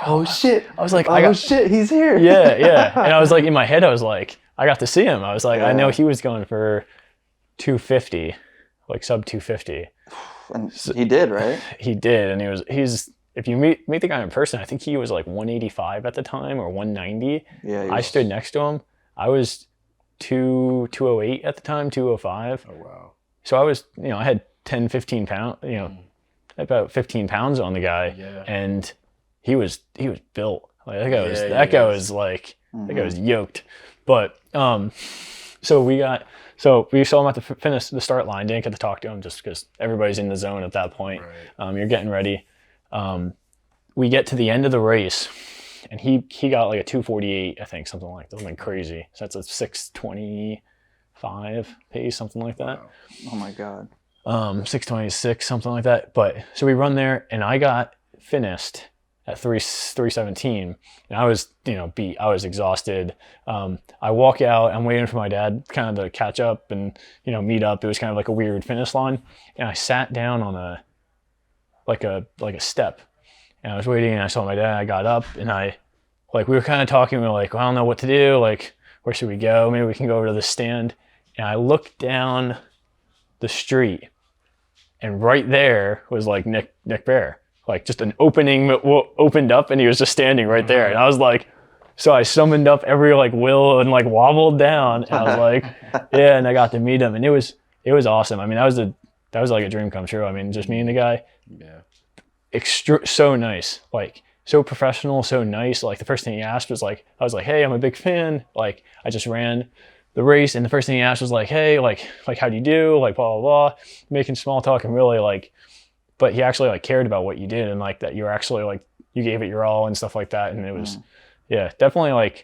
oh shit. I was like, shit, he's here. Yeah. And I was like, in my head, I was like, I got to see him. I was like, I know he was going for 250, like sub 250. And he did, right? He did, and he's. If you meet the guy in person, I think he was like 185 at the time or 190. Yeah. I stood next to him. I was 208 at the time, 205. Oh wow. So I was, I had 10, 15 pounds, about 15 pounds on the guy. Yeah. And he was built. Like that guy was like, that guy was yoked. But, so we saw him at the start line. Didn't get to talk to him just because everybody's in the zone at that point. Right. You're getting ready. We get to the end of the race and he got like a 248, I think, something crazy. So that's a 625 pace, something like that. Wow. Oh my God. 626, something like that. But so we run there and I got finished at 317 and I was, beat. I was exhausted. I walk out, I'm waiting for my dad kind of to catch up and, meet up. It was kind of like a weird finish line. And I sat down on a step and I was waiting and I saw my dad. I got up and we were kind of talking. We were like, well, I don't know what to do. Like, where should we go? Maybe we can go over to the stand. And I looked down the street and right there was like Nick Bare, like just an opening opened up and he was just standing right there. And I was like, so I summoned up every will and wobbled down. And I was like, yeah. And I got to meet him and it was awesome. I mean, that was like a dream come true. I mean, just meeting the guy. Yeah. So nice, so professional, so nice. Like the first thing he asked was I was like, hey, I'm a big fan. Like I just ran the race, and the first thing he asked was hey, how do you do? Blah blah blah, making small talk and really but he actually cared about what you did and that you were actually you gave it your all and stuff like that. And it was, definitely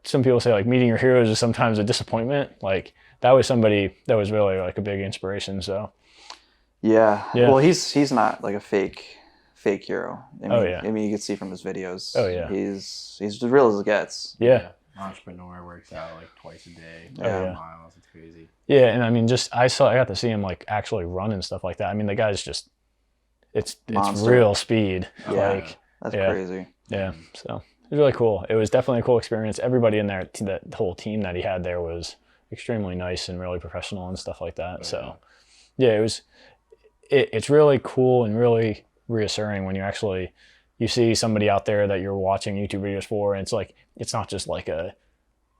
some people say meeting your heroes is sometimes a disappointment. That was somebody that was really a big inspiration. So. Yeah. Well, he's not a fake hero. I mean, you can see from his videos. Oh yeah. He's as real as it gets. Yeah. Entrepreneur, works out twice a day, miles. It's crazy. Yeah, and I mean, I got to see him actually run and stuff like that. I mean, the guy's just it's real speed. Yeah. That's crazy. Yeah. So it was really cool. It was definitely a cool experience. Everybody in there, that whole team that he had there was extremely nice and really professional and stuff like that. So yeah, it was. It's really cool and really reassuring when you see somebody out there that you're watching YouTube videos for, and it's not just a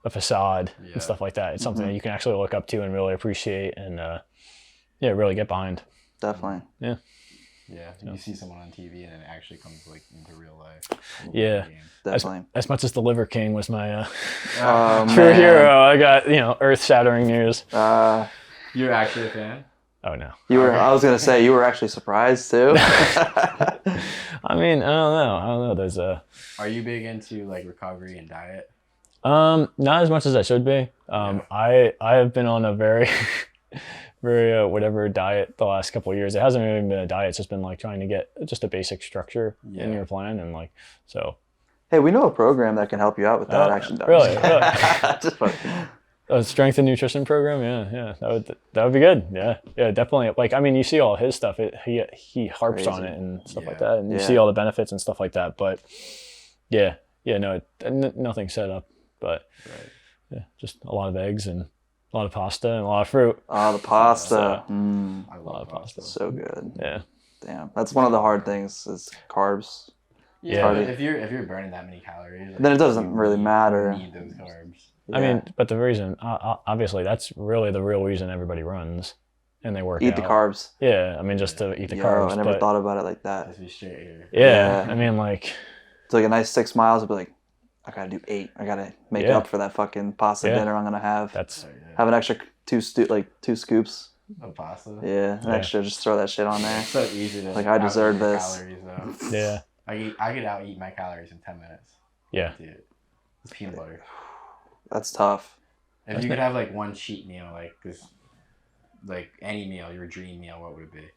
facade and stuff like that. It's something that you can actually look up to and really appreciate and really get behind. Definitely. Yeah. Yeah. You see someone on TV and it actually comes into real life. Yeah. Definitely. As much as the Liver King was my true hero, I got earth-shattering news. You're actually a fan? Oh no. I was gonna say you were actually surprised too. I mean, I don't know. There's Are you big into recovery and diet? Not as much as I should be. I have been on a very, very whatever diet the last couple of years. It hasn't even been a diet. It's just been trying to get just a basic structure in your plan and so. Hey, we know a program that can help you out with that. Really? Just a strength and nutrition program, yeah, that would be good. Yeah, definitely. I mean, you see all his stuff. He harps on it and stuff like that, and you see all the benefits and stuff like that. But nothing set up. But just a lot of eggs and a lot of pasta and a lot of fruit. Oh, the pasta. I love pasta. So good. Yeah. Damn, that's one of the hard things is carbs. Yeah. But if you're burning that many calories, Then it doesn't you really need- matter. You need those carbs. I mean, but the reason, obviously, that's really the real reason everybody runs and they work eat out. the carbs. Yeah, I mean, just to eat the Yo, carbs. I never but, thought about it like that. Let's be straight here. yeah, Yeah. I mean, like, It's like a nice 6 miles. I'd be like, I gotta do 8. I gotta make Yeah. up for that fucking pasta Yeah. dinner I'm gonna have. that's, Oh, yeah. Have an extra 2 scoops. No pasta. Yeah, an Yeah. extra. Just throw that shit on there. It's so easy to Like, I deserve out-eat your this. Calories, though. yeah, I could out eat my calories in 10 minutes. yeah. Dude, it's peanut butter. That's tough. If you could have like one cheat meal, like any meal, your dream meal, what would it be?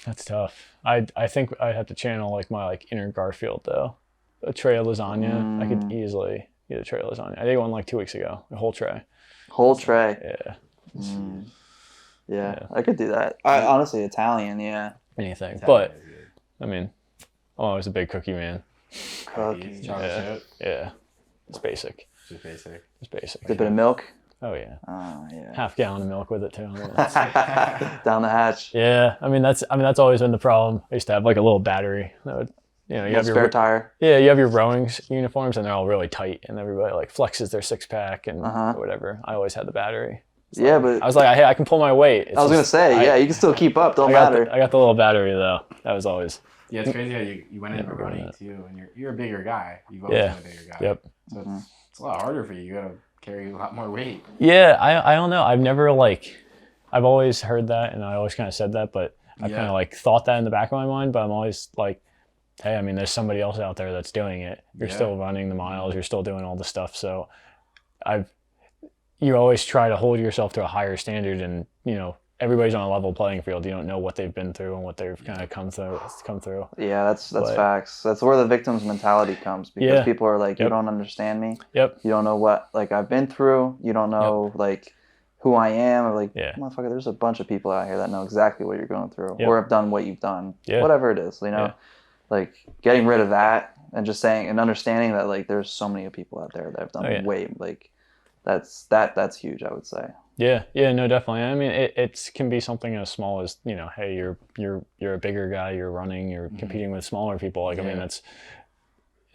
That's tough. I think I'd have to channel like my like inner Garfield though. A tray of lasagna. I could easily eat a tray of lasagna. I ate one like 2 weeks ago. A whole tray. Whole tray. Yeah. Yeah, I could do that. I honestly Italian. Yeah. Anything. But I mean, I'm always a big cookie man. Cookies. Chocolate Yeah. chip. Yeah. It's basic. Just basic. It's basic. Dip it in milk. Oh yeah. Oh yeah. Half gallon of milk with it too. I mean, that's- Down the hatch. yeah. I mean that's always been the problem. I used to have like a little battery that would, you have Spare your tire. you have your rowing uniforms and they're all really tight and everybody like flexes their 6-pack and Uh-huh. whatever. I always had the battery. Yeah, but I was like, hey, I can pull my weight. It's I was gonna just- say, yeah, you can still keep up. Don't I got matter. I got the little battery though. That was always. Yeah, it's crazy how you went into Never done running that. too, and you're a bigger guy. You've always Yeah. been a bigger guy. Yep. So it's a lot harder for you. You gotta carry a lot more weight. Yeah, I don't know. I've never I've always heard that and I always kind of said that, but I've Yeah. kind of like thought that in the back of my mind. But I'm always like, hey, I mean, there's somebody else out there that's doing it. You're Yeah. still running the miles. You're still doing all the stuff. So you always try to hold yourself to a higher standard, and everybody's on a level playing field. You don't know what they've been through and what they've kind of come through. Yeah, that's But- facts. That's where the victim's mentality comes because Yeah. people are like, you Yep. don't understand me. Yep. You don't know what I've been through. You don't know like who I am. Or like, Yeah. motherfucker, there's a bunch of people out here that know exactly what you're going through Yep. or have done what you've done. Yeah. Whatever it is, Yeah. like getting rid of that and just saying and understanding that like there's so many people out there that have done Oh, yeah. way like that's huge, I would say. Yeah, no, definitely. I mean, it can be something as small as hey, you're a bigger guy, you're running, you're competing with smaller people. Like, I mean, Yeah.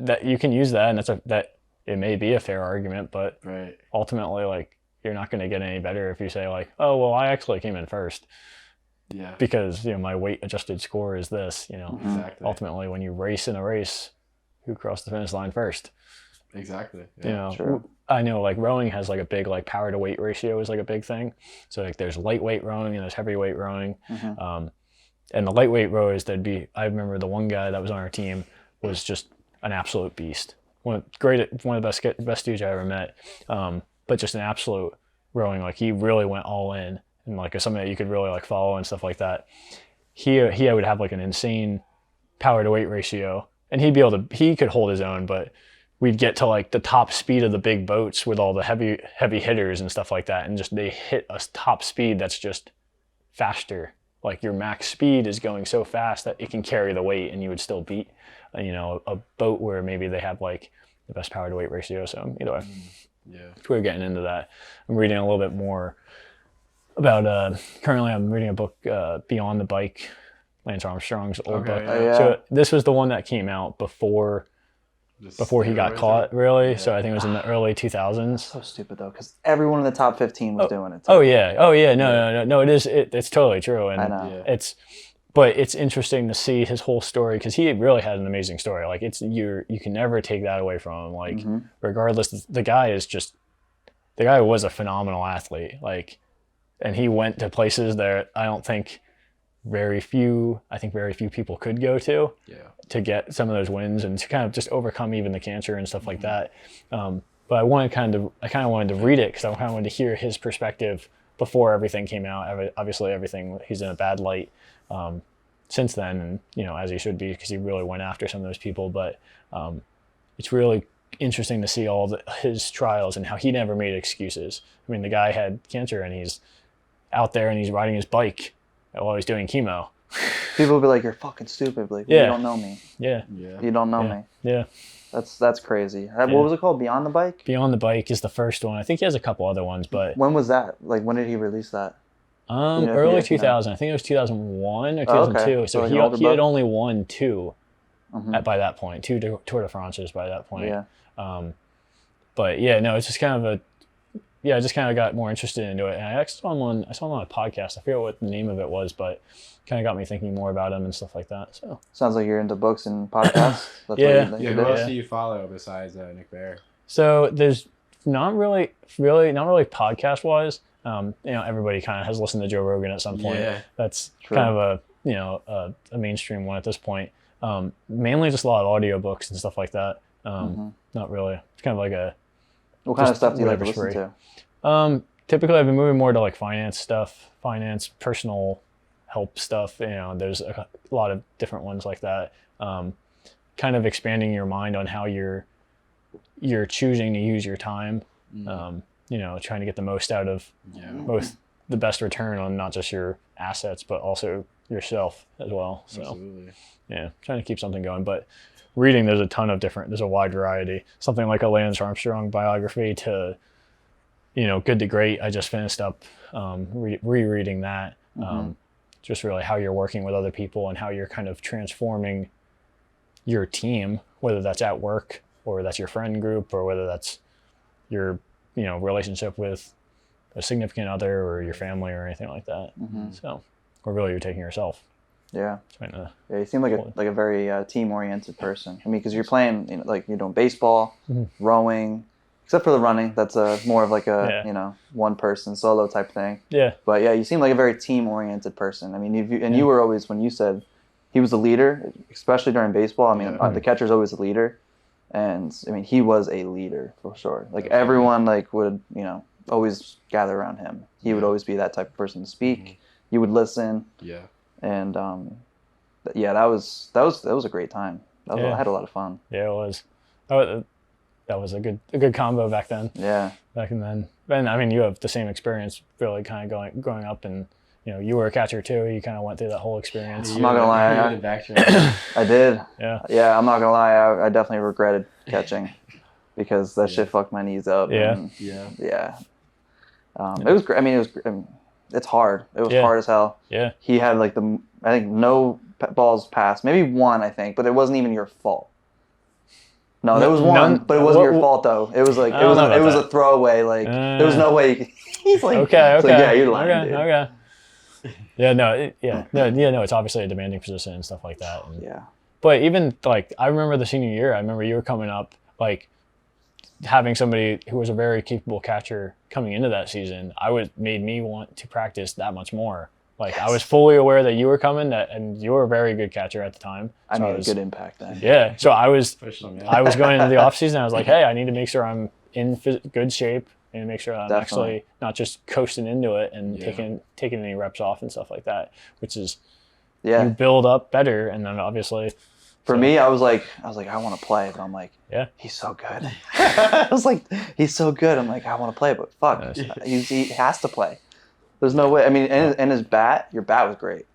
that you can use that, and that it may be a fair argument, but Right. ultimately, like, you're not going to get any better if you say like, oh, well, I actually came in first Yeah. because my weight adjusted score is this. Exactly. Ultimately, when you race in a race, who crossed the finish line first? Exactly. Yeah. True. I know like rowing has like a big like power to weight ratio is like a big thing. So like there's lightweight rowing and there's heavyweight rowing. And the lightweight rowers, I remember the one guy that was on our team was just an absolute beast. One of the best dudes I ever met. But just an absolute rowing. Like he really went all in and like something that you could really like follow and stuff like that. He would have like an insane power to weight ratio and he could hold his own, but we'd get to like the top speed of the big boats with all the heavy hitters and stuff like that. And just, they hit a top speed that's just faster. Like your max speed is going so fast that it can carry the weight and you would still beat, a boat where maybe they have like the best power to weight ratio. So either way, Yeah. we're getting into that. I'm reading a little bit more about, currently I'm reading a book, Beyond the Bike, Lance Armstrong's old Okay, book. yeah. Oh, yeah. So this was the one that came out before he got caught, really. Yeah. So I think it was in the early 2000s. So stupid though, because everyone in the top 15 was doing it. Oh yeah, no, it's totally true, and I know. Yeah. but it's interesting to see his whole story because he really had an amazing story. Like you can never take that away from him. Like regardless, the guy was a phenomenal athlete. Like, and he went to places that I think very few people could go to. Yeah. To get some of those wins and to kind of just overcome even the cancer and stuff like that. But I kind of wanted to read it because I kind of wanted to hear his perspective before everything came out. Obviously, he's in a bad light since then, and as he should be because he really went after some of those people. But it's really interesting to see all his trials and how he never made excuses. I mean, the guy had cancer and he's out there and he's riding his bike while he's doing chemo. People will be like, "You're fucking stupid." Like, Yeah. you don't know me. Yeah. You don't know Yeah. me. Yeah. That's crazy. What was it called? Beyond the Bike? Beyond the Bike is the first one. I think he has a couple other ones, but When was that? Like, when did he release that? if Early you know. 2000. I think it was 2001 or Oh, okay. 2002. So So like he an older he had buck? only won 2 Mhm. by that point, 2 Tour de France's by that point. Yeah. But yeah, no, it's just kind of I just kind of got more interested into it. And I actually saw him on a podcast. I forget what the name of it was, but kind of got me thinking more about him and stuff like that. So Sounds like you're into books and podcasts. That's Yeah. what Yeah, you who do. else do you follow besides Nick Bear? So there's not really podcast wise. Everybody kind of has listened to Joe Rogan at some point. Yeah. That's True. kind of a mainstream one at this point. Mainly just a lot of audiobooks and stuff like that. Not really. It's kind of like a What kind of Just stuff do you like to whatever's listen free. to? Typically I've been moving more to like finance stuff, personal help stuff. There's a lot of different ones like that. Kind of expanding your mind on how you're choosing to use your time. Trying to get the most out of both the best return on not just your assets, but also yourself as well. So Absolutely. yeah, trying to keep something going. But reading, there's a wide variety. Something like a Lance Armstrong biography to, Good to Great. I just finished up rereading that. Just really how you're working with other people and how you're kind of transforming your team, whether that's at work or that's your friend group or whether that's your, relationship with a significant other or your family or anything like that. So, or really you're taking yourself. Yeah. Trying to, Yeah, you seem like a very team-oriented person. I mean, because you're playing, like you're doing baseball, rowing, except for the running. That's more of like a one-person solo type thing. yeah. But yeah, you seem like a very team-oriented person. I mean, you were always, when you said he was a leader, especially during baseball. I mean, the catcher's always a leader, and I mean, he was a leader for sure. Like everyone, would always gather around him. He would always be that type of person to speak. You would listen. Yeah. And that was a great time. I had a lot of fun. Yeah, it was. That was a good combo back then. Yeah. Back then. And I mean, you have the same experience, really, kind of growing up, and you were a catcher too. You kind of went through that whole experience. I'm not gonna lie, I did. Yeah. Yeah, I'm not gonna lie. I definitely regretted catching because that shit fucked my knees up. Yeah. And, yeah. It was great. I mean, it's hard. It was hard as hell. Yeah. He had I think no balls passed, maybe one, I think, but it wasn't even your fault. No, there was one, but it wasn't your fault though. It was like it was a throwaway. There was no way. You could, he's like, okay. It's like, yeah, you're lying, dude. Okay. Yeah, no, it's obviously a demanding position and stuff like that. And, Yeah. But even I remember the senior year. I remember you were coming up, having somebody who was a very capable catcher coming into that season. Made me want to practice that much more. I was fully aware that you were coming, and you were a very good catcher at the time. I So made a good impact then. Yeah, so I was Official, going into the off season. I was like, hey, I need to make sure I'm in good shape and make sure I'm Definitely. actually not just coasting into it and taking any reps off and stuff like that. Which is Yeah. you build up better, and then obviously. For me, I was like, I want to play, but I'm like, Yeah. he's so good. I was like, he's so good. I'm like, I want to play, but fuck, he has to play. There's no way. I mean, and his bat, your bat was great.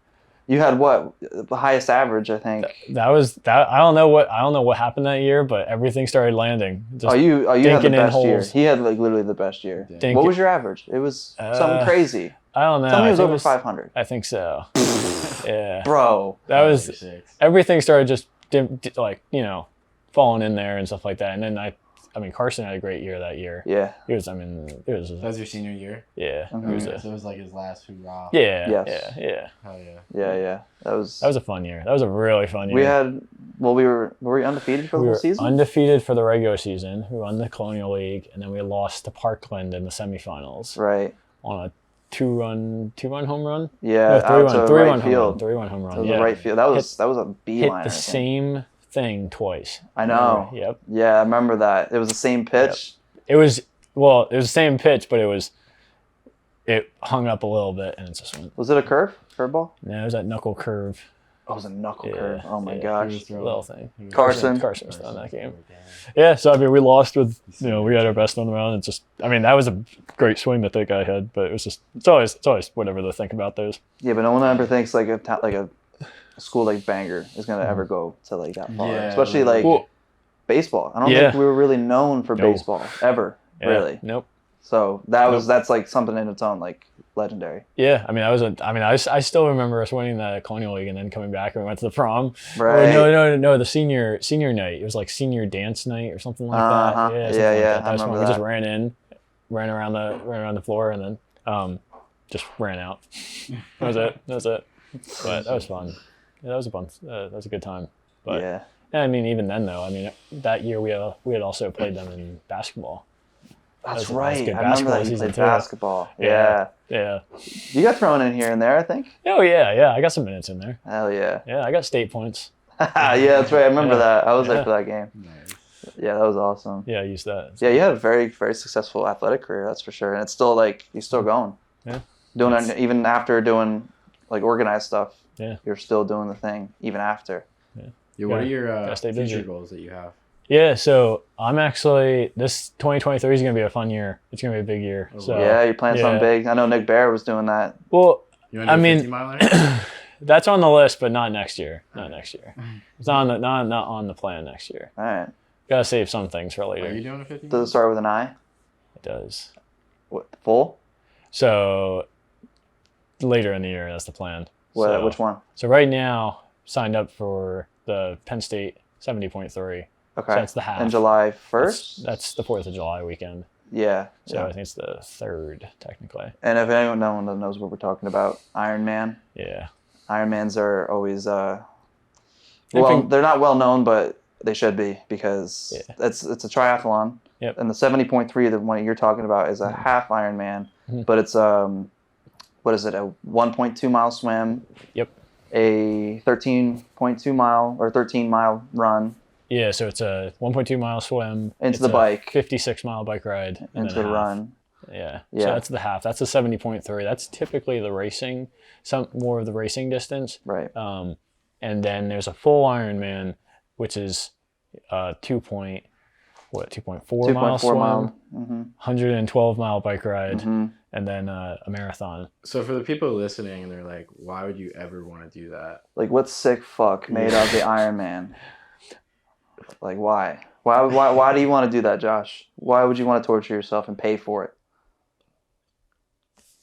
You had what, the highest average, I think. That was that. I don't know what happened that year, but everything started landing. Just You had the dinking in best year. holes. He had literally the best year. Dinking- What was your average? It was something crazy. I don't know. Tell me it was I think over 500. I think so. Yeah. Bro. That was everything started just falling in there and stuff like that. And then I mean, Carson had a great year that year. Yeah. It was. I mean, it was. That was your senior year? Yeah. Mhm. It was So it was like his last hoorah. yeah. Yes. Yeah. Hell yeah. Yeah. That was That was a fun year. That was a really fun year. were we undefeated for the we whole were season? undefeated for the regular season. We won the Colonial League, and then we lost to Parkland in the semifinals Right. on a two-run home run. Yeah. No, out to three-run right home field. run. Three-run home run. It was Yeah. a right field. That was a Hit beeline. the same thing twice. I know. Yep. Yeah, I remember that. It was the same pitch. It was the same pitch, but it hung up a little bit, and it just went. Was it a curveball? No, it was that knuckle curve. Oh, it was a knuckle Yeah, curve. Oh my yeah. gosh. Little thing. Carson. Carson was throwing that game. Yeah, so I mean, we lost with we had our best on the round. It's just, I mean, that was a great swing that guy had, but it was just it's always whatever to think about those. Yeah, but no one ever thinks like a school like Bangor is gonna ever go to like that far, Yeah, especially like Well, baseball. I don't Yeah. think we were really known for No. baseball ever, yeah, really. Nope. So that's like something in its own. Like legendary. Yeah, I mean, I still remember us winning the Colonial League and then coming back and we went to the prom. Right. No, the senior night. It was like senior dance night or something like Uh-huh. that. Yeah, Yeah, something like yeah, that. I That was fun. remember We just that. ran around the floor, and then just ran out. That was it. But that was fun. Yeah, that was a fun. That was a good time. But Yeah. I mean, even then though, I mean, that year we had also played them in basketball. That's That was right. good I remember that you season played too. basketball. Yeah. Yeah. You got thrown in here and there, I think. Oh yeah. I got some minutes in there. Hell yeah. Yeah, I got state points. Yeah, that's right. I remember Yeah. that. I was there Yeah. for that game. Nice. Yeah, that was awesome. Yeah, I used that. Yeah, you had a very, very successful athletic career, that's for sure. And it's still like you're still going. Yeah. Doing It's- it even after doing like organized stuff. Yeah. You're still doing the thing even after. Yeah, what are Gotta your stay future busy. goals that you have? Yeah, so I'm actually this 2023 is gonna be a fun year. It's gonna be a big year. Oh, So Yeah, you're playing yeah. something big. I know Nick Bear was doing that. well, You want to I do a mean, 50 miler? that's on the list, but not next year. Not next year. It's not on the not on the plan next year. All right. Gotta save some things for Are later. you doing a 50 Does miler? it start with an I? It does. What, full? So later in the year, that's the plan. What, So- which one? So right now, signed up for the Penn State 70.3. Okay. So that's the half. In July That's, 1st? that's the 4th of July weekend. Yeah. So yeah. I think it's the 3rd, technically. And if anyone no one knows what we're talking about, Ironman. Yeah. Ironmans are always They've well, been- they're not well known, but they should be because Yeah. it's a triathlon. Yep. And the 70.3, the one you're talking about, is a half Ironman, Mhm. but it's what is it? A 1.2 mile swim. Yep. A 13.2 mile or 13-mile run Yeah, so it's a 1.2 mile swim. into it's the a bike 56-mile bike ride. And into then the a half. run. Yeah. Yeah. So that's the half. That's the 70.3. That's typically the racing, some more of the racing distance. Right. And then there's a full Ironman, which is 2.4 mile 2.4 swim, mile. Mm-hmm. 112-mile bike ride, Mm-hmm. and then a marathon. So for the people listening and they're like, why would you ever want to do that? Like, what sick fuck made up the Ironman? Like, why? Why do you want to do that, Josh? Why would you want to torture yourself and pay for it?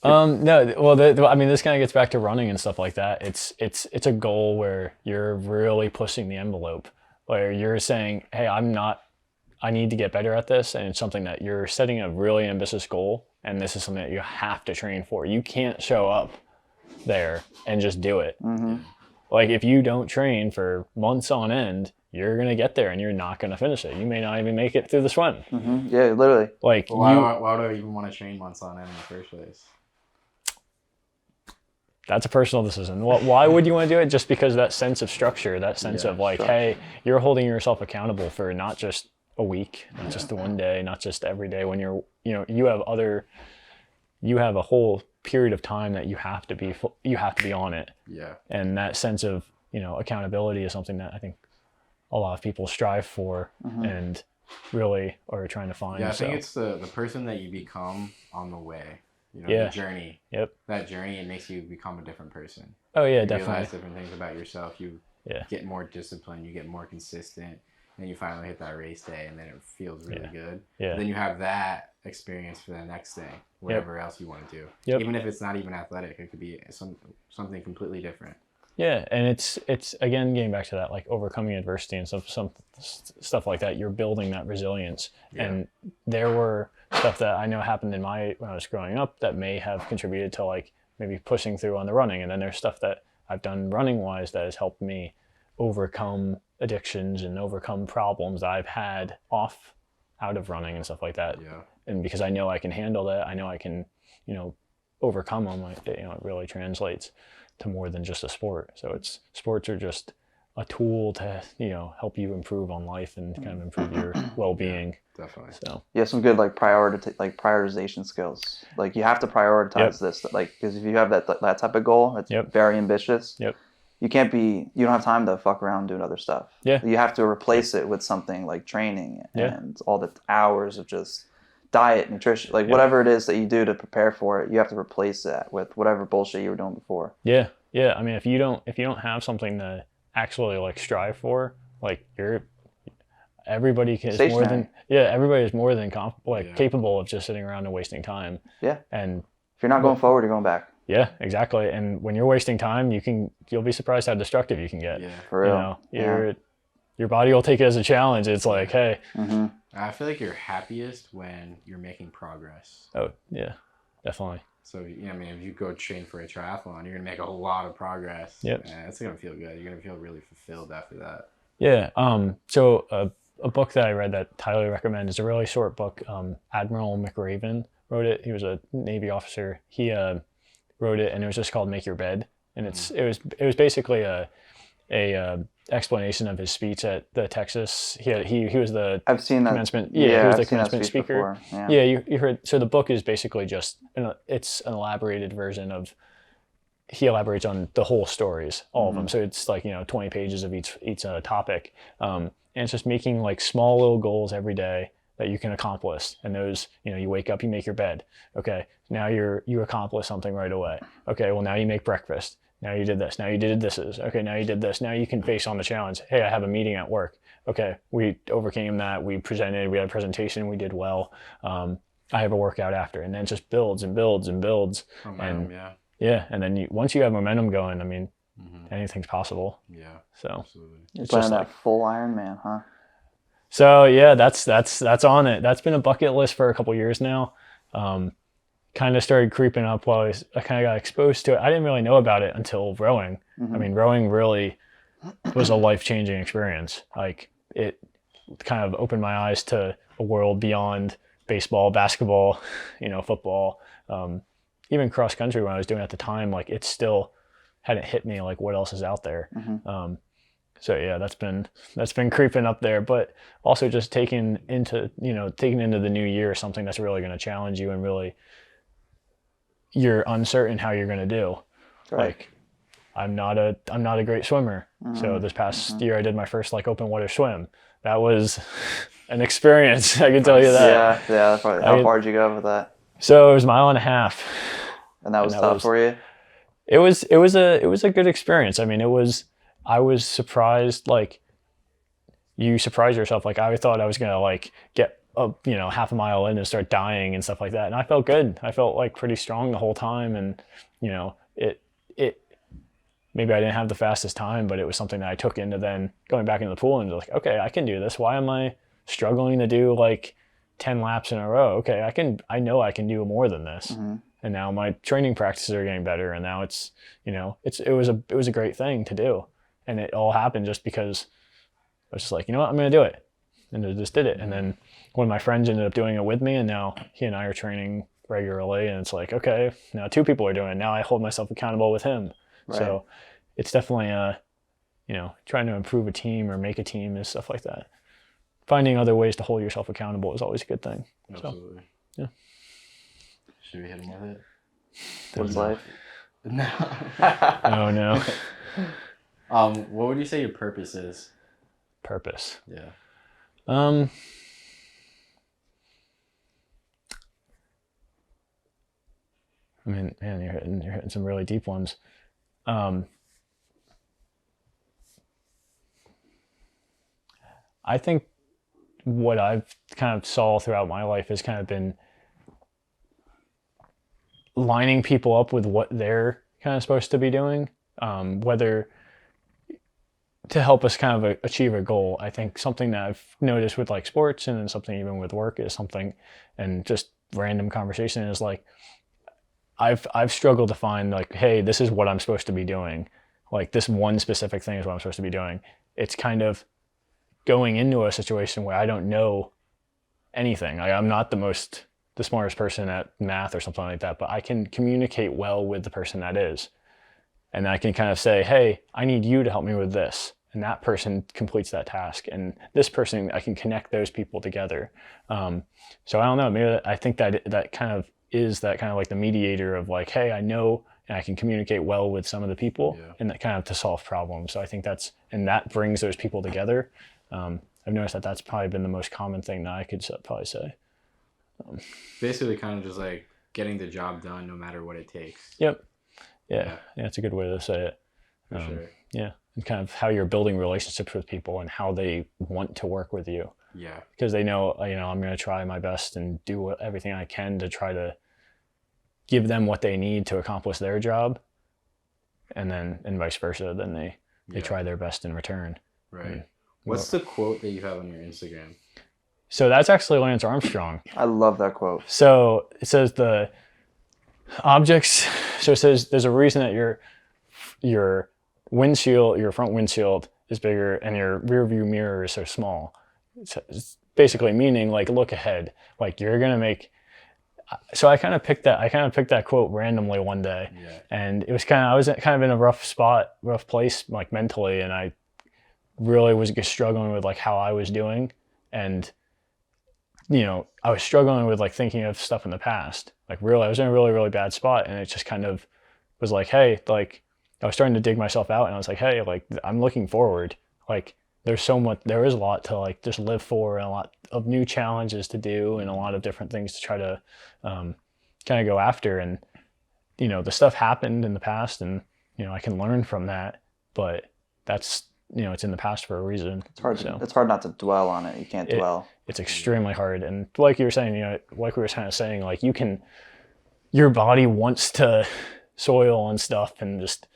No, well, I mean, this kind of gets back to running and stuff like that. It's a goal where you're really pushing the envelope, where you're saying, hey, I need to get better at this, and it's something that you're setting a really ambitious goal, and this is something that you have to train for. You can't show up there and just do it. Mm-hmm. Like, if you don't train for months on end, you're gonna get there and you're not gonna finish it. You may not even make it through the swim. Mm-hmm. Yeah, literally. Like, Well, why do I even want to train once on end in the first place? that's a personal decision. Why would you want to do it? Just because that sense of structure, that sense Yeah, of like, structure. hey, you're holding yourself accountable for not just a week, not just the one day, not just every day. When you have a whole period of time that you have to be on it, Yeah. and that sense of accountability is something that I think a lot of people strive for and really are trying to find. Yeah, I so. think it's the person that you become on the way. Yeah. The journey. Yep. That journey, it makes you become a different person. Oh yeah, You definitely. realize different things about yourself. You Yeah. get more disciplined. You get more consistent. And you finally hit that race day, and then it feels really good. Yeah. Then you have that experience for the next day, whatever else you want to do. Yep. Even if it's not even athletic, it could be something completely different. Yeah, and it's again getting back to that, like overcoming adversity and some stuff like that. You're building that resilience, and there were stuff that I know happened when I was growing up that may have contributed to like maybe pushing through on the running, and then there's stuff that I've done running wise that has helped me overcome addictions and overcome problems that I've had out of running and stuff like that. Yeah. And because I know I can handle that, I know I can, overcome them. It really translates to more than just a sport. So sports are just a tool to, help you improve on life and kind of improve your well-being. Definitely. So You have some good prioritization skills. Like, you have to prioritize this. Like, because if you have that type of goal, it's Yep. very ambitious. Yep. You don't have time to fuck around doing other stuff. Yeah. You have to replace it with something like training Yeah. and all the hours of just diet, nutrition, like whatever it is that you do to prepare for it. You have to replace that with whatever bullshit you were doing before. yeah. I mean, if you don't have something to actually like strive for, like everybody is more than Stationary. everybody is more than Yeah. capable of just sitting around and wasting time. Yeah. And If you're not going forward, you're going back. Yeah, exactly. And when you're wasting time, you'll be surprised how destructive you can get. Yeah. For real. You know, your body will take it as a challenge. It's like, hey, I feel like you're happiest when you're making progress. oh yeah, definitely. So, you know, I mean, if you go train for a triathlon, you're going to make a lot of progress. Yep. And it's going to feel good. You're going to feel really fulfilled after that. Yeah. So a book that I read that I highly recommend is a really short book. Admiral McRaven wrote it. He was a Navy officer. He wrote it, and it was just called "Make Your Bed." And it was basically a explanation of his speech at the Texas. He was the I've seen that. commencement. Yeah, he was the I've seen that commencement speech speaker. before. Yeah, you heard. So the book is basically just it's an elaborated version of. He elaborates on the whole stories, all of them. So it's like 20 pages of each topic, and it's just making like small little goals every day that you can accomplish. And those, you wake up, you make your bed. Okay, now you accomplish something right away. Okay, well now you make breakfast. Now you did this. Now you did this. Okay, now you did this. Now you can face on the challenge. Hey, I have a meeting at work. Okay, we overcame that. We presented. We had a presentation. We did well. I have a workout after, and then it just builds and builds and builds. Momentum, Yeah, and then once you have momentum going, I mean, anything's possible. Yeah. So Absolutely. You're it's playing just that like, full Ironman, huh? so yeah, that's on it. That's been a bucket list for a couple years now. Kind of started creeping up while I kind of got exposed to it. I didn't really know about it until rowing. I mean, rowing really was a life-changing experience. Like it kind of opened my eyes to a world beyond baseball, basketball, football. Even cross country when I was doing it at the time, like it still hadn't hit me like what else is out there. So yeah, that's been creeping up there, but also just taking into the new year something that's really going to challenge you and really you're uncertain how you're going to do. Right. Like I'm not a great swimmer. So this past year I did my first like open water swim. That was an experience. I can tell you that. Yeah, that's probably, how far did you go with that? So it was 1.5 miles. And that was tough for you? It was a good experience. I mean, I was surprised, like you surprise yourself. Like I thought I was gonna like get up, half a mile in and start dying and stuff like that. And I felt good. I felt like pretty strong the whole time. And it maybe I didn't have the fastest time, but it was something that I took into then going back into the pool and like, okay, I can do this. Why am I struggling to do like 10 laps in a row? Okay, I know I can do more than this. And now my training practices are getting better. And now it's, it was a great thing to do. And it all happened just because I was just like, I'm going to do it. And I just did it. And then one of my friends ended up doing it with me. And now he and I are training regularly. And it's like, okay, now 2 people are doing it. Now I hold myself accountable with him. Right. So it's definitely, trying to improve a team or make a team and stuff like that. Finding other ways to hold yourself accountable is always a good thing. Absolutely. So, yeah. Should we hit him with it? What's life? No. Oh no. What would you say your purpose is? Purpose. Yeah. I mean, man, you're hitting some really deep ones. I think what I've kind of saw throughout my life has kind of been lining people up with what they're kind of supposed to be doing, whether to help us kind of achieve a goal. I think something that I've noticed with like sports and then something even with work is something, and just random conversation is like, I've struggled to find like, hey, this is what I'm supposed to be doing. Like this one specific thing is what I'm supposed to be doing. It's kind of going into a situation where I don't know anything. Like, I'm not the smartest person at math or something like that, but I can communicate well with the person that is. And I can kind of say, hey, I need you to help me with this. And that person completes that task. And this person, I can connect those people together. So I don't know, maybe I think that kind of is that kind of like the mediator of like, hey, I know and I can communicate well with some of the people and that kind of to solve problems. So I think that brings those people together. I've noticed that that's probably been the most common thing that I could probably say. Basically kind of just like getting the job done no matter what it takes. Yep. Yeah, that's a good way to say it. For sure. Yeah, and kind of how you're building relationships with people and how they want to work with you. Yeah. Because they know, I'm going to try my best and do everything I can to try to give them what they need to accomplish their job, and vice versa. Then they Yeah. try their best in return. Right. What's the quote that you have on your Instagram? So that's actually Lance Armstrong. I love that quote. So it says the objects. So it says there's a reason that your windshield, your front windshield is bigger, and your rear view mirror is so small. It's basically meaning like look ahead. Like you're gonna make. So I kind of picked that quote randomly one day, Yeah. and it was I was kind of in a rough place like mentally, and I really was just struggling with like how I was doing, and I was struggling with like thinking of stuff in the past. Like really, I was in a really, really bad spot, and it just kind of was like, hey, like I was starting to dig myself out, and I was like, hey, like I'm looking forward. Like there is a lot to like just live for, and a lot of new challenges to do, and a lot of different things to try to kind of go after. And the stuff happened in the past, and I can learn from that, but that's it's in the past for a reason. It's hard. So It's hard not to dwell on it. You can't dwell. it's extremely hard. And like you were saying, like we were kind of saying, like your body wants to soil and stuff and just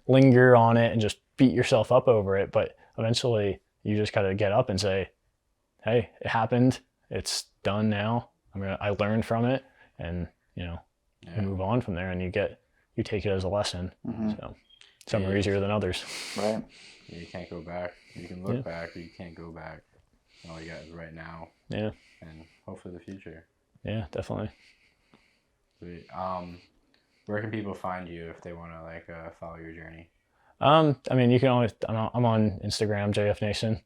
linger on it and just beat yourself up over it. But eventually you just got to get up and say, hey, it happened. It's done now. I learned from it, and, you move on from there, and you take it as a lesson. So some are easier than others. Right. You can't go back. You can look back, or you can't go back. All you got is right now. Yeah. And hopefully the future. Yeah, definitely. Sweet. Where can people find you if they want to like follow your journey? You can always. I'm on Instagram, JF Nation.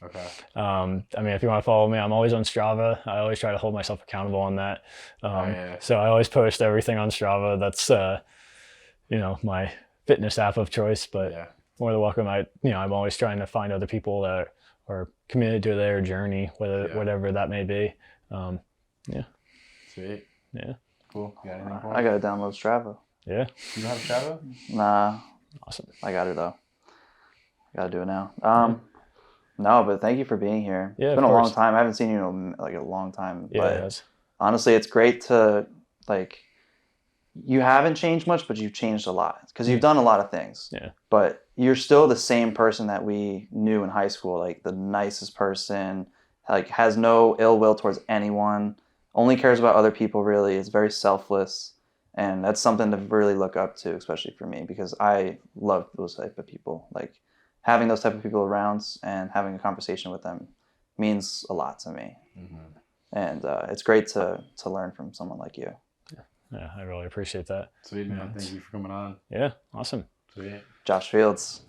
Okay. If you want to follow me, I'm always on Strava. I always try to hold myself accountable on that. Yeah. So I always post everything on Strava. That's my fitness app of choice. But Yeah. more than welcome. I'm always trying to find other people that are committed to their journey, whatever that may be. Sweet. Yeah. Cool. You got anything for I us? gotta download Strava. Yeah. You don't have Strava? Nah, Awesome. I got it though. Gotta do it now. No, but thank you for being here. Yeah, It's of been a long course. time. I haven't seen you in like a long time. Yeah. But It is. honestly, it's great to like. You haven't changed much, but you've changed a lot because you've done a lot of things. Yeah. But you're still the same person that we knew in high school, like the nicest person, like has no ill will towards anyone, only cares about other people. Really, is very selfless, and that's something to really look up to, especially for me because I love those type of people. Like having those type of people around and having a conversation with them means a lot to me, and it's great to learn from someone like you. Yeah. I really appreciate that. Sweet, man. Thank you for coming on. Yeah. Awesome. Sweet. Josh Fields.